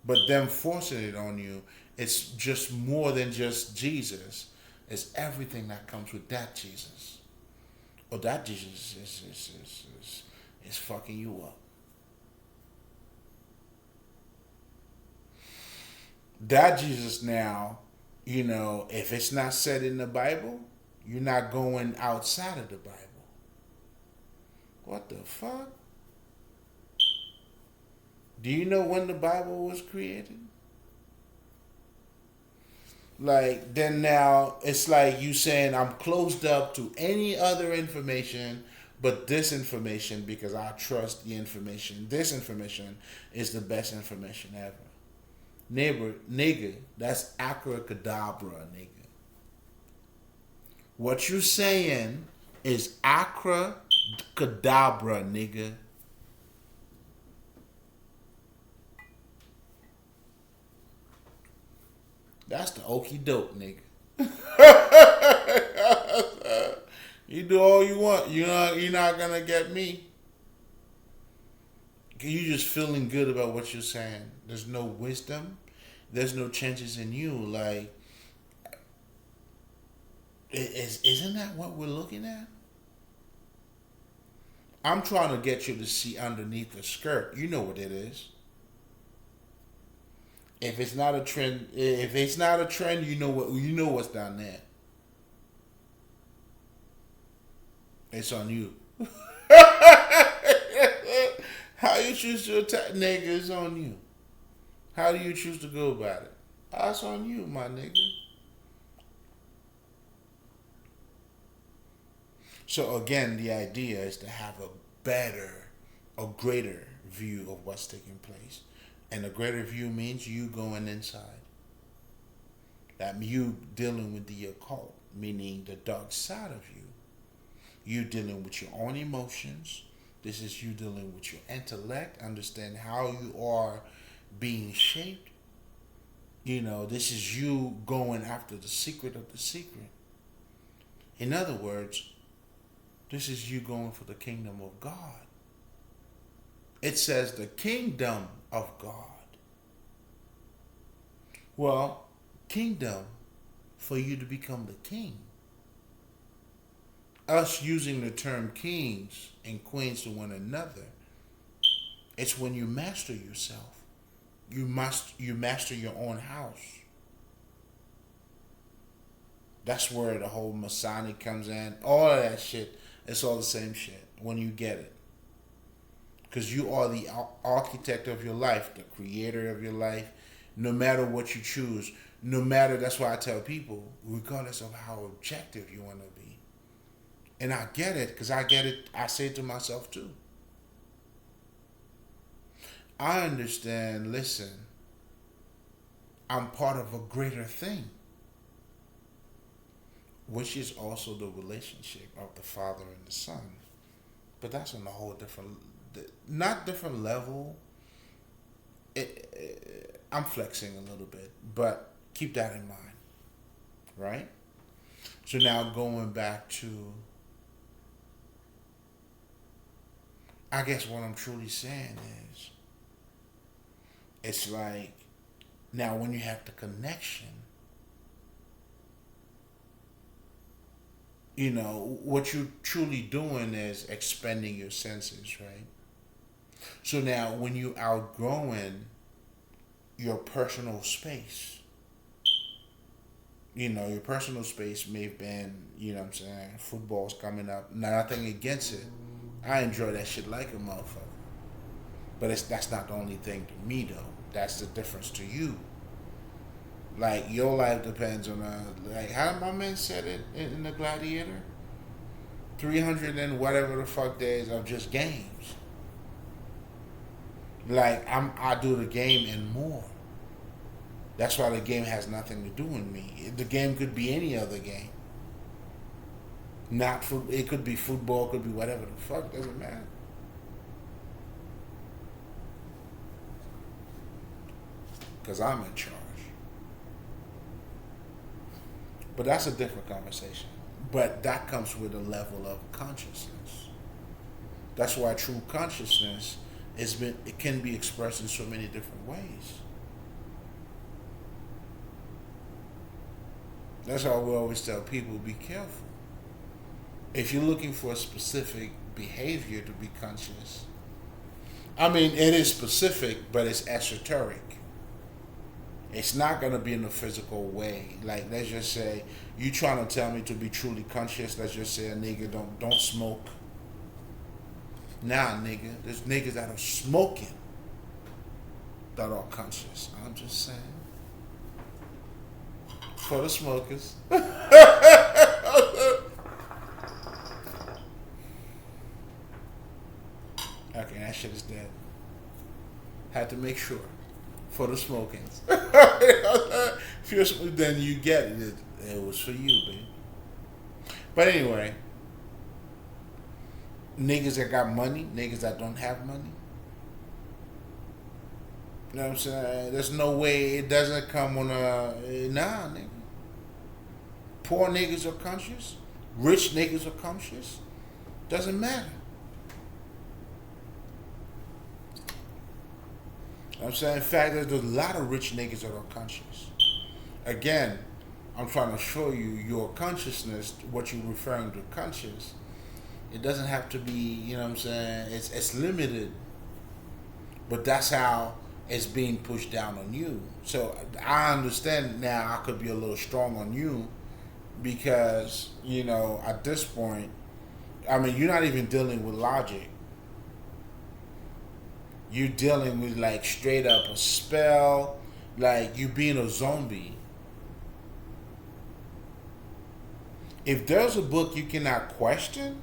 But them forcing it on you, it's just more than just Jesus. It's everything that comes with that Jesus. Or that Jesus is fucking you up. That Jesus now, if it's not said in the Bible, you're not going outside of the Bible. What the fuck? Do you know when the Bible was created? Like, then now it's like you saying I'm closed up to any other information but this information because I trust the information. This information is the best information ever. Nigga, that's acrocadabra, nigga. What you saying is acrocadabra, nigga. That's the okie doke, nigga. You do all you want. You're not gonna get me. You just feeling good about what you're saying. There's no wisdom. There's no changes in you. Like, isn't that what we're looking at? I'm trying to get you to see underneath the skirt. You know what it is. If it's not a trend, you know what's down there. It's on you. How you choose to attack niggas on you? How do you choose to go about it? That's on you, my nigga. So again, the idea is to have a better, a greater view of what's taking place. And a greater view means you going inside. That you dealing with the occult, meaning the dark side of you. You dealing with your own emotions. This is you dealing with your intellect, understand how you are being shaped. This is you going after the secret of the secret. In other words, this is you going for the kingdom of God. It says the kingdom of God. Well, kingdom for you to become the king. Us using the term kings and queens to one another, it's when you master yourself. You master your own house. That's where the whole Masonic comes in. All of that shit, it's all the same shit when you get it. Because you are the architect of your life, the creator of your life, no matter what you choose. That's why I tell people, regardless of how objective you want to be. And I get it, because I get it, I say it to myself too. I understand, listen, I'm part of a greater thing, which is also the relationship of the Father and the Son. But that's on a whole different, not different level. I'm flexing a little bit, but keep that in mind, right? So now going back to, I guess what I'm truly saying is, it's like, now when you have the connection, what you're truly doing is expanding your senses, right? So now when you outgrowing your personal space, Your personal space may have been, what I'm saying, football's coming up. Nothing against it. I enjoy that shit like a motherfucker. But that's not the only thing to me though. That's the difference to you. Like your life depends on like how my man said it in the Gladiator. 300 and whatever the fuck days of just games. Like I do the game and more. That's why the game has nothing to do with me. The game could be any other game. Not food. It could be football. It could be whatever the fuck. Doesn't matter. Because I'm in charge. But that's a different conversation. But that comes with a level of consciousness. That's why true consciousness it can be expressed in so many different ways. That's why we always tell people be careful. If you're looking for a specific behavior to be conscious, I mean, it is specific, but it's esoteric. It's not going to be in a physical way. Like, let's just say, you trying to tell me to be truly conscious, let's just say a nigga don't smoke. Nah, nigga, there's niggas that are smoking that are conscious. I'm just saying. For the smokers. Okay, that shit is dead. Had to make sure. For the smokings. If you're smoking, then you get it. It was for you, baby. But anyway, niggas that got money, niggas that don't have money. You know what I'm saying? There's no way it doesn't come on nah, nigga. Poor niggas are conscious. Rich niggas are conscious. Doesn't matter. You know what I'm saying? In fact, there's a lot of rich niggas that are conscious. Again, I'm trying to show you your consciousness, what you're referring to conscious. It doesn't have to be, you know what I'm saying? It's limited. But that's how it's being pushed down on you. So I understand now I could be a little strong on you because, at this point, I mean, you're not even dealing with logic. You're dealing with like straight up a spell, like you being a zombie. If there's a book you cannot question,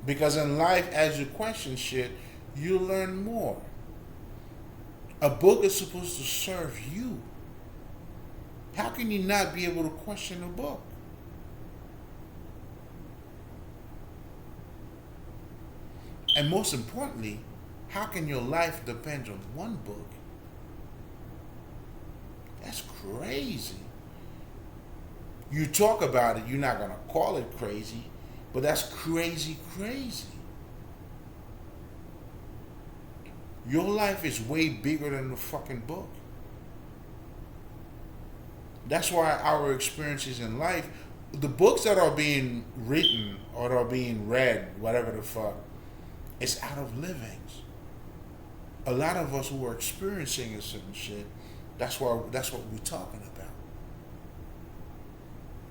because in life, as you question shit, you learn more. A book is supposed to serve you. How can you not be able to question a book? And most importantly, how can your life depend on one book? That's crazy. You talk about it, you're not going to call it crazy, but that's crazy. Your life is way bigger than the fucking book. That's why our experiences in life, the books that are being written or are being read, whatever the fuck, it's out of livings. A lot of us who are experiencing a certain shit, that's what we're talking about.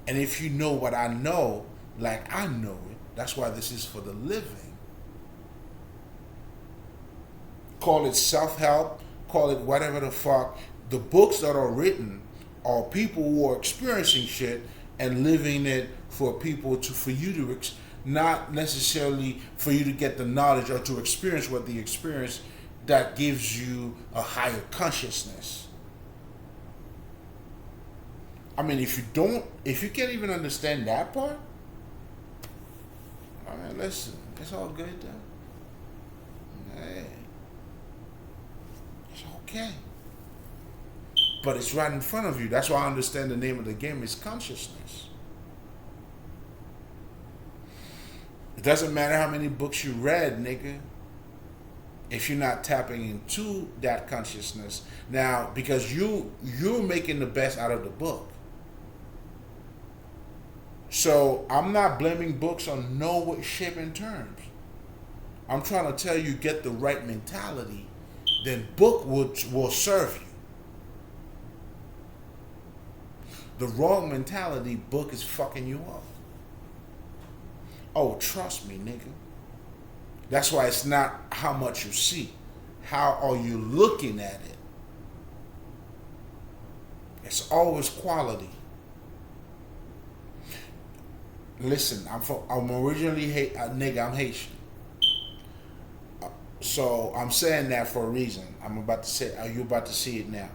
And if you know what I know, like I know it, that's why this is for the living. Call it self-help, call it whatever the fuck. The books that are written are people who are experiencing shit and living it for you to, not necessarily for you to get the knowledge or to experience what they experience that gives you a higher consciousness. I mean, if you can't even understand that part, all right, listen, it's all good though. Hey, it's okay. But it's right in front of you. That's why I understand the name of the game is consciousness. It doesn't matter how many books you read, nigga, if you're not tapping into that consciousness. Now, because you're making the best out of the book. So I'm not blaming books on no shape and terms. I'm trying to tell you, get the right mentality, then book will serve you. The wrong mentality book is fucking you up. Oh, trust me, nigga. That's why it's not how much you see. How are you looking at it? It's always quality. Listen, I'm originally I'm Haitian. So I'm saying that for a reason. I'm about to say, are you about to see it now?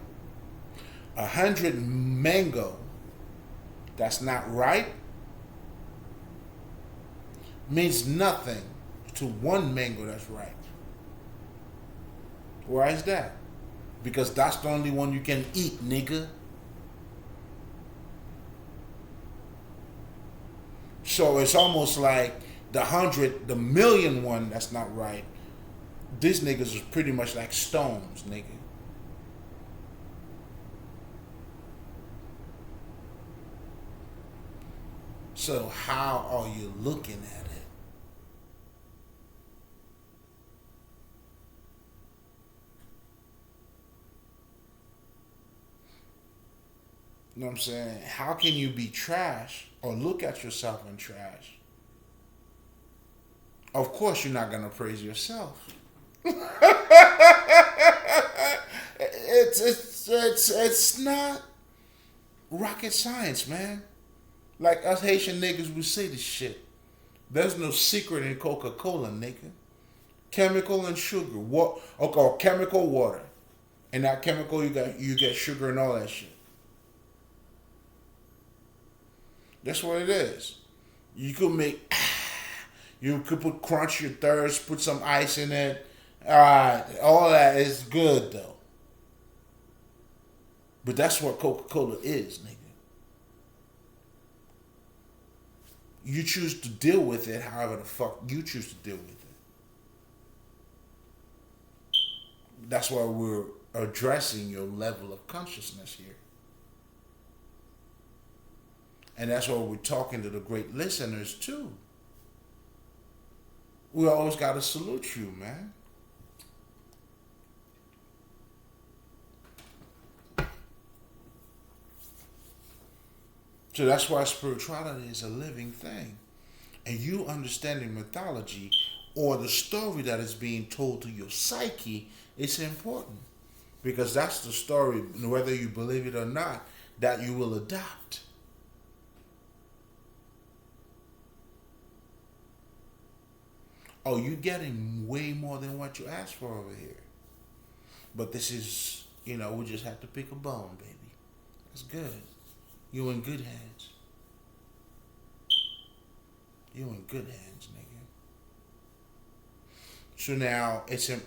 100 mango that's not ripe means nothing to one mango that's ripe. Why is that? Because that's the only one you can eat, nigga. So it's almost like the million one that's not ripe. These niggas is pretty much like stones, nigga. So how are you looking at it? You know what I'm saying? How can you be trash or look at yourself in trash? Of course, you're not gonna praise yourself. It's not rocket science, man. Like us Haitian niggas, we say this shit. There's no secret in Coca-Cola, nigga. Chemical and sugar. What? Okay, chemical water. And that chemical, you get sugar and all that shit. That's what it is. You could make. You could put crunch your thirst, put some ice in it. All that is good though. But that's what Coca-Cola is, nigga. You choose to deal with it however the fuck you choose to deal with it. That's why we're addressing your level of consciousness here. And that's why we're talking to the great listeners too. We always gotta salute you, man. So that's why spirituality is a living thing. And you understanding mythology or the story that is being told to your psyche is important. Because that's the story, whether you believe it or not, that you will adopt. Oh, you're getting way more than what you asked for over here. But this is, we just have to pick a bone, baby. It's good. You in good hands. You in good hands, nigga. So now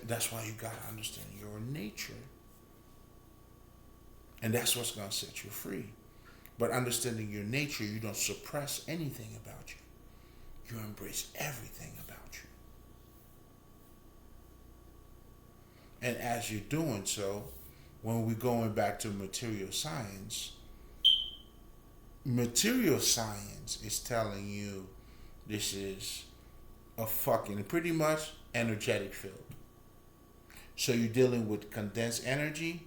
that's why you gotta understand your nature, and that's what's gonna set you free. But understanding your nature, you don't suppress anything about you. You embrace everything about you. And as you're doing so, when we're going back to material science is telling you this is a fucking pretty much energetic field. So you're dealing with condensed energy,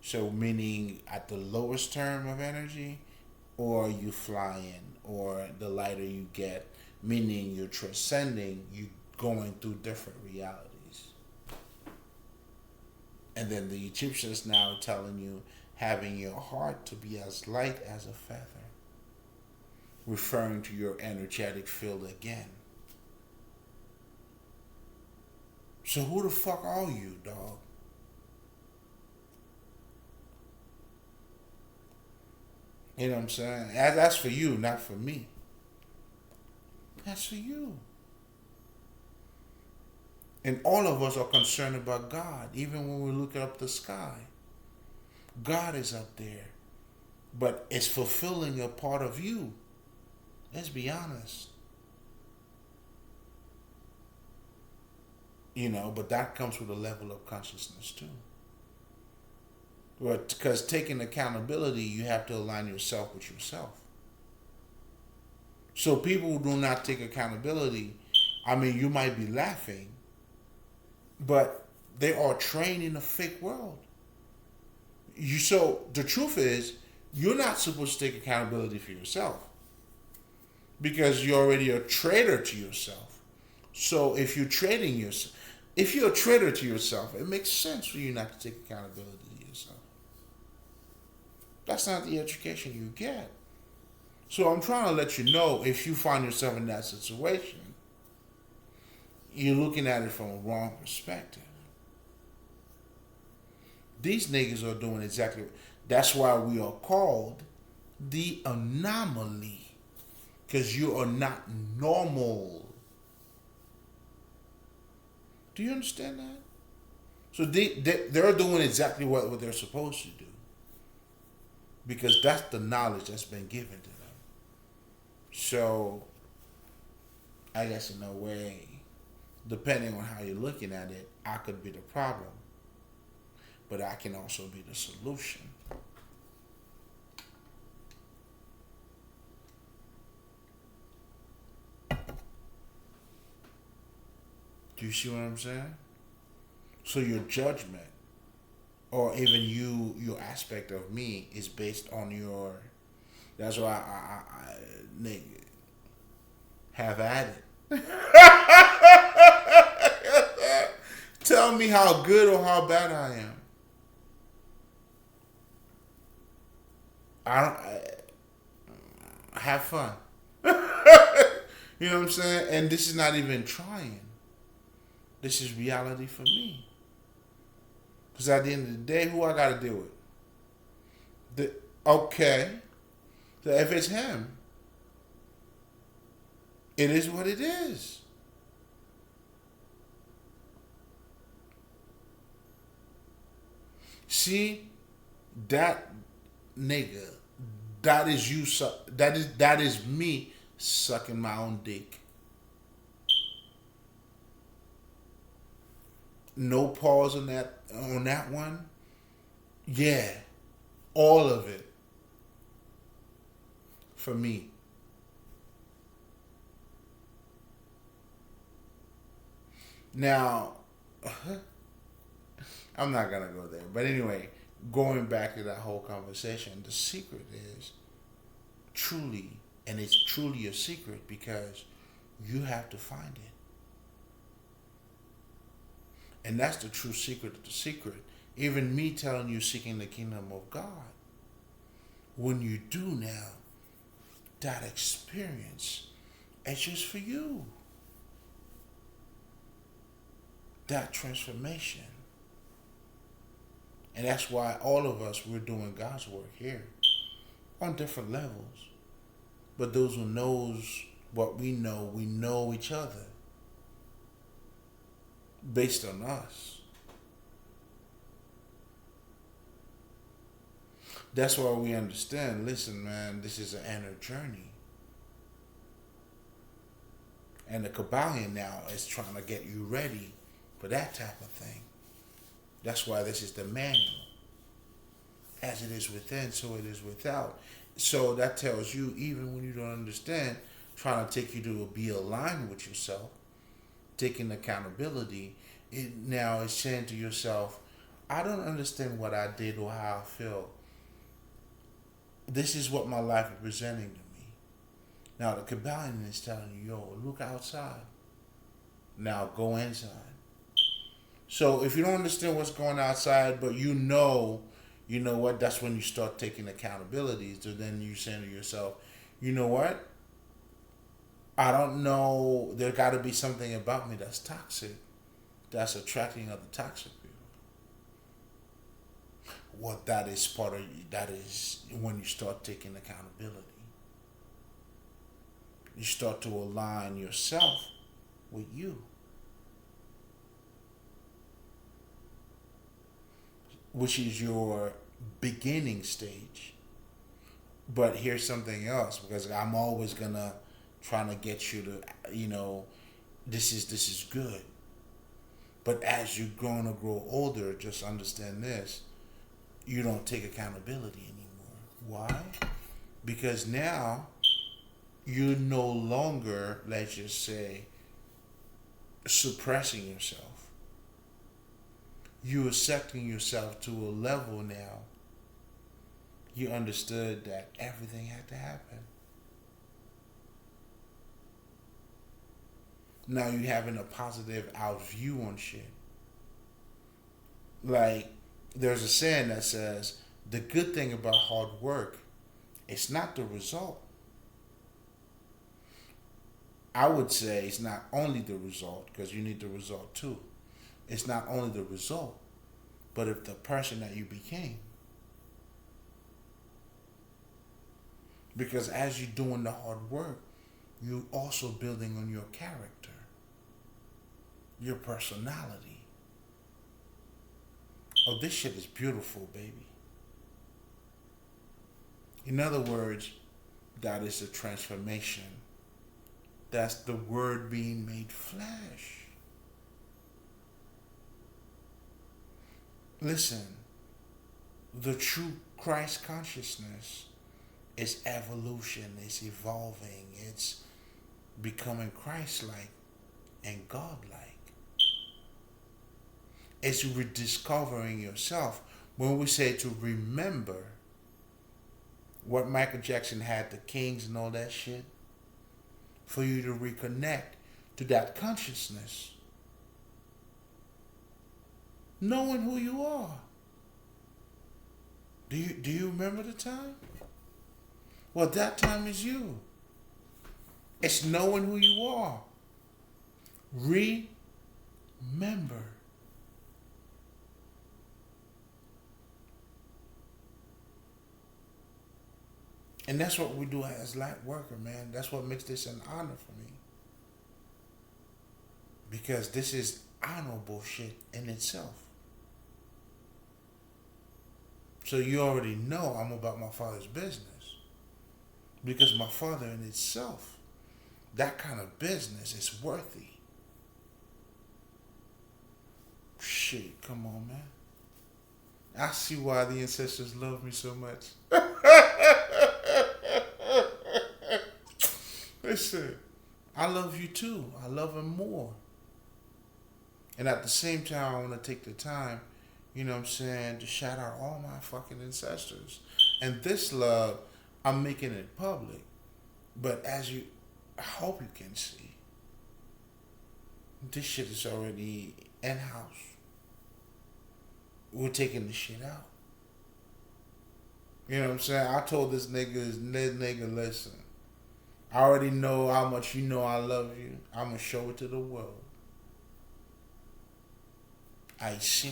so meaning at the lowest term of energy, or you flying, or the lighter you get, meaning you're transcending, you going through different realities. And then the Egyptians now are telling you having your heart to be as light as a feather, referring to your energetic field again. So who the fuck are you, dog? You know what I'm saying? That's for you, not for me. That's for you. And all of us are concerned about God, even when we look up the sky. God is up there, but it's fulfilling a part of you. Let's be honest. But that comes with a level of consciousness too. But because taking accountability, you have to align yourself with yourself. So people who do not take accountability, you might be laughing, but they are trained in a fake world. So the truth is, You're not supposed to take accountability for yourself because you're already a traitor to yourself. So if you're a traitor to yourself, it makes sense for you not to take accountability to yourself. That's not the education you get. So I'm trying to let you know, if you find yourself in that situation, you're looking at it from a wrong perspective. These niggas are doing exactly. That's why we are called the anomaly, because you are not normal. Do you understand that? So they're doing exactly what they're supposed to do, because that's the knowledge that's been given to them. So I guess in a way, depending on how you're looking at it, I could be the problem, but I can also be the solution. Do you see what I'm saying? So your judgment, or even your aspect of me, is based on your. That's why nigga, have at it. Tell me how good or how bad I am. I don't. Have fun. You know what I'm saying? And this is not even trying. This is reality for me. Because at the end of the day, who I got to deal with? Okay. So if it's him, it is what it is. See, that nigga, that is you. That is me sucking my own dick. No pause on that one. Yeah, all of it for me. Now, I'm not gonna go there. But anyway, going back to that whole conversation, the secret is truly, and it's truly a secret because you have to find it. And that's the true secret of the secret. Even me telling you seeking the kingdom of God. When you do now, that experience, it's just for you. That transformation. And that's why all of us, we're doing God's work here on different levels. But those who knows what we know each other based on us. That's why we understand, listen, man, this is an inner journey. And the Kabbalion now is trying to get you ready for that type of thing. That's why this is the manual. As it is within, so it is without. So that tells you, even when you don't understand, trying to take you to be aligned with yourself, taking accountability, it now is saying to yourself, I don't understand what I did or how I feel. This is what my life is presenting to me. Now the Kabbalion is telling you, yo, look outside. Now go inside. So if you don't understand what's going outside, but you know what, that's when you start taking accountability. So then you saying to yourself, you know what? I don't know, there got to be something about me that's toxic, that's attracting other toxic people. Well, that is when you start taking accountability. You start to align yourself with you. Which is your beginning stage. But here's something else, because I'm always gonna trying to get you to, this is good. But as you're going to grow older, just understand this: you don't take accountability anymore. Why? Because now you're no longer, let's just say, suppressing yourself. You're accepting yourself to a level now you understood that everything had to happen. Now you having a positive out view on shit. Like, there's a saying that says the good thing about hard work, it's not the result. I would say it's not only the result, because you need the result too. It's not only the result, but if the person that you became. Because as you're doing the hard work, you're also building on your character, your personality. Oh, this shit is beautiful, baby. In other words, that is a transformation. That's the word being made flesh. Listen, the true Christ consciousness is evolution, it's evolving, it's becoming Christ-like and God-like. It's rediscovering yourself. When we say to remember what Michael Jackson had, the Kings and all that shit, for you to reconnect to that consciousness, knowing who you are. Do you remember the time? Well, that time is you. It's knowing who you are. Remember. And that's what we do as light worker, man. That's what makes this an honor for me. Because this is honorable shit in itself. So you already know I'm about my Father's business. Because my Father in itself, that kind of business is worthy. Shit, come on, man. I see why the ancestors love me so much. Listen, I love you too. I love him more. And at the same time, I want to take the time, you know what I'm saying, to shout out all my fucking ancestors. And this love, I'm making it public. But as you, I hope you can see, this shit is already in-house. We're taking the shit out. You know what I'm saying? I told this nigga, listen, I already know how much you know I love you. I'm going to show it to the world. I see.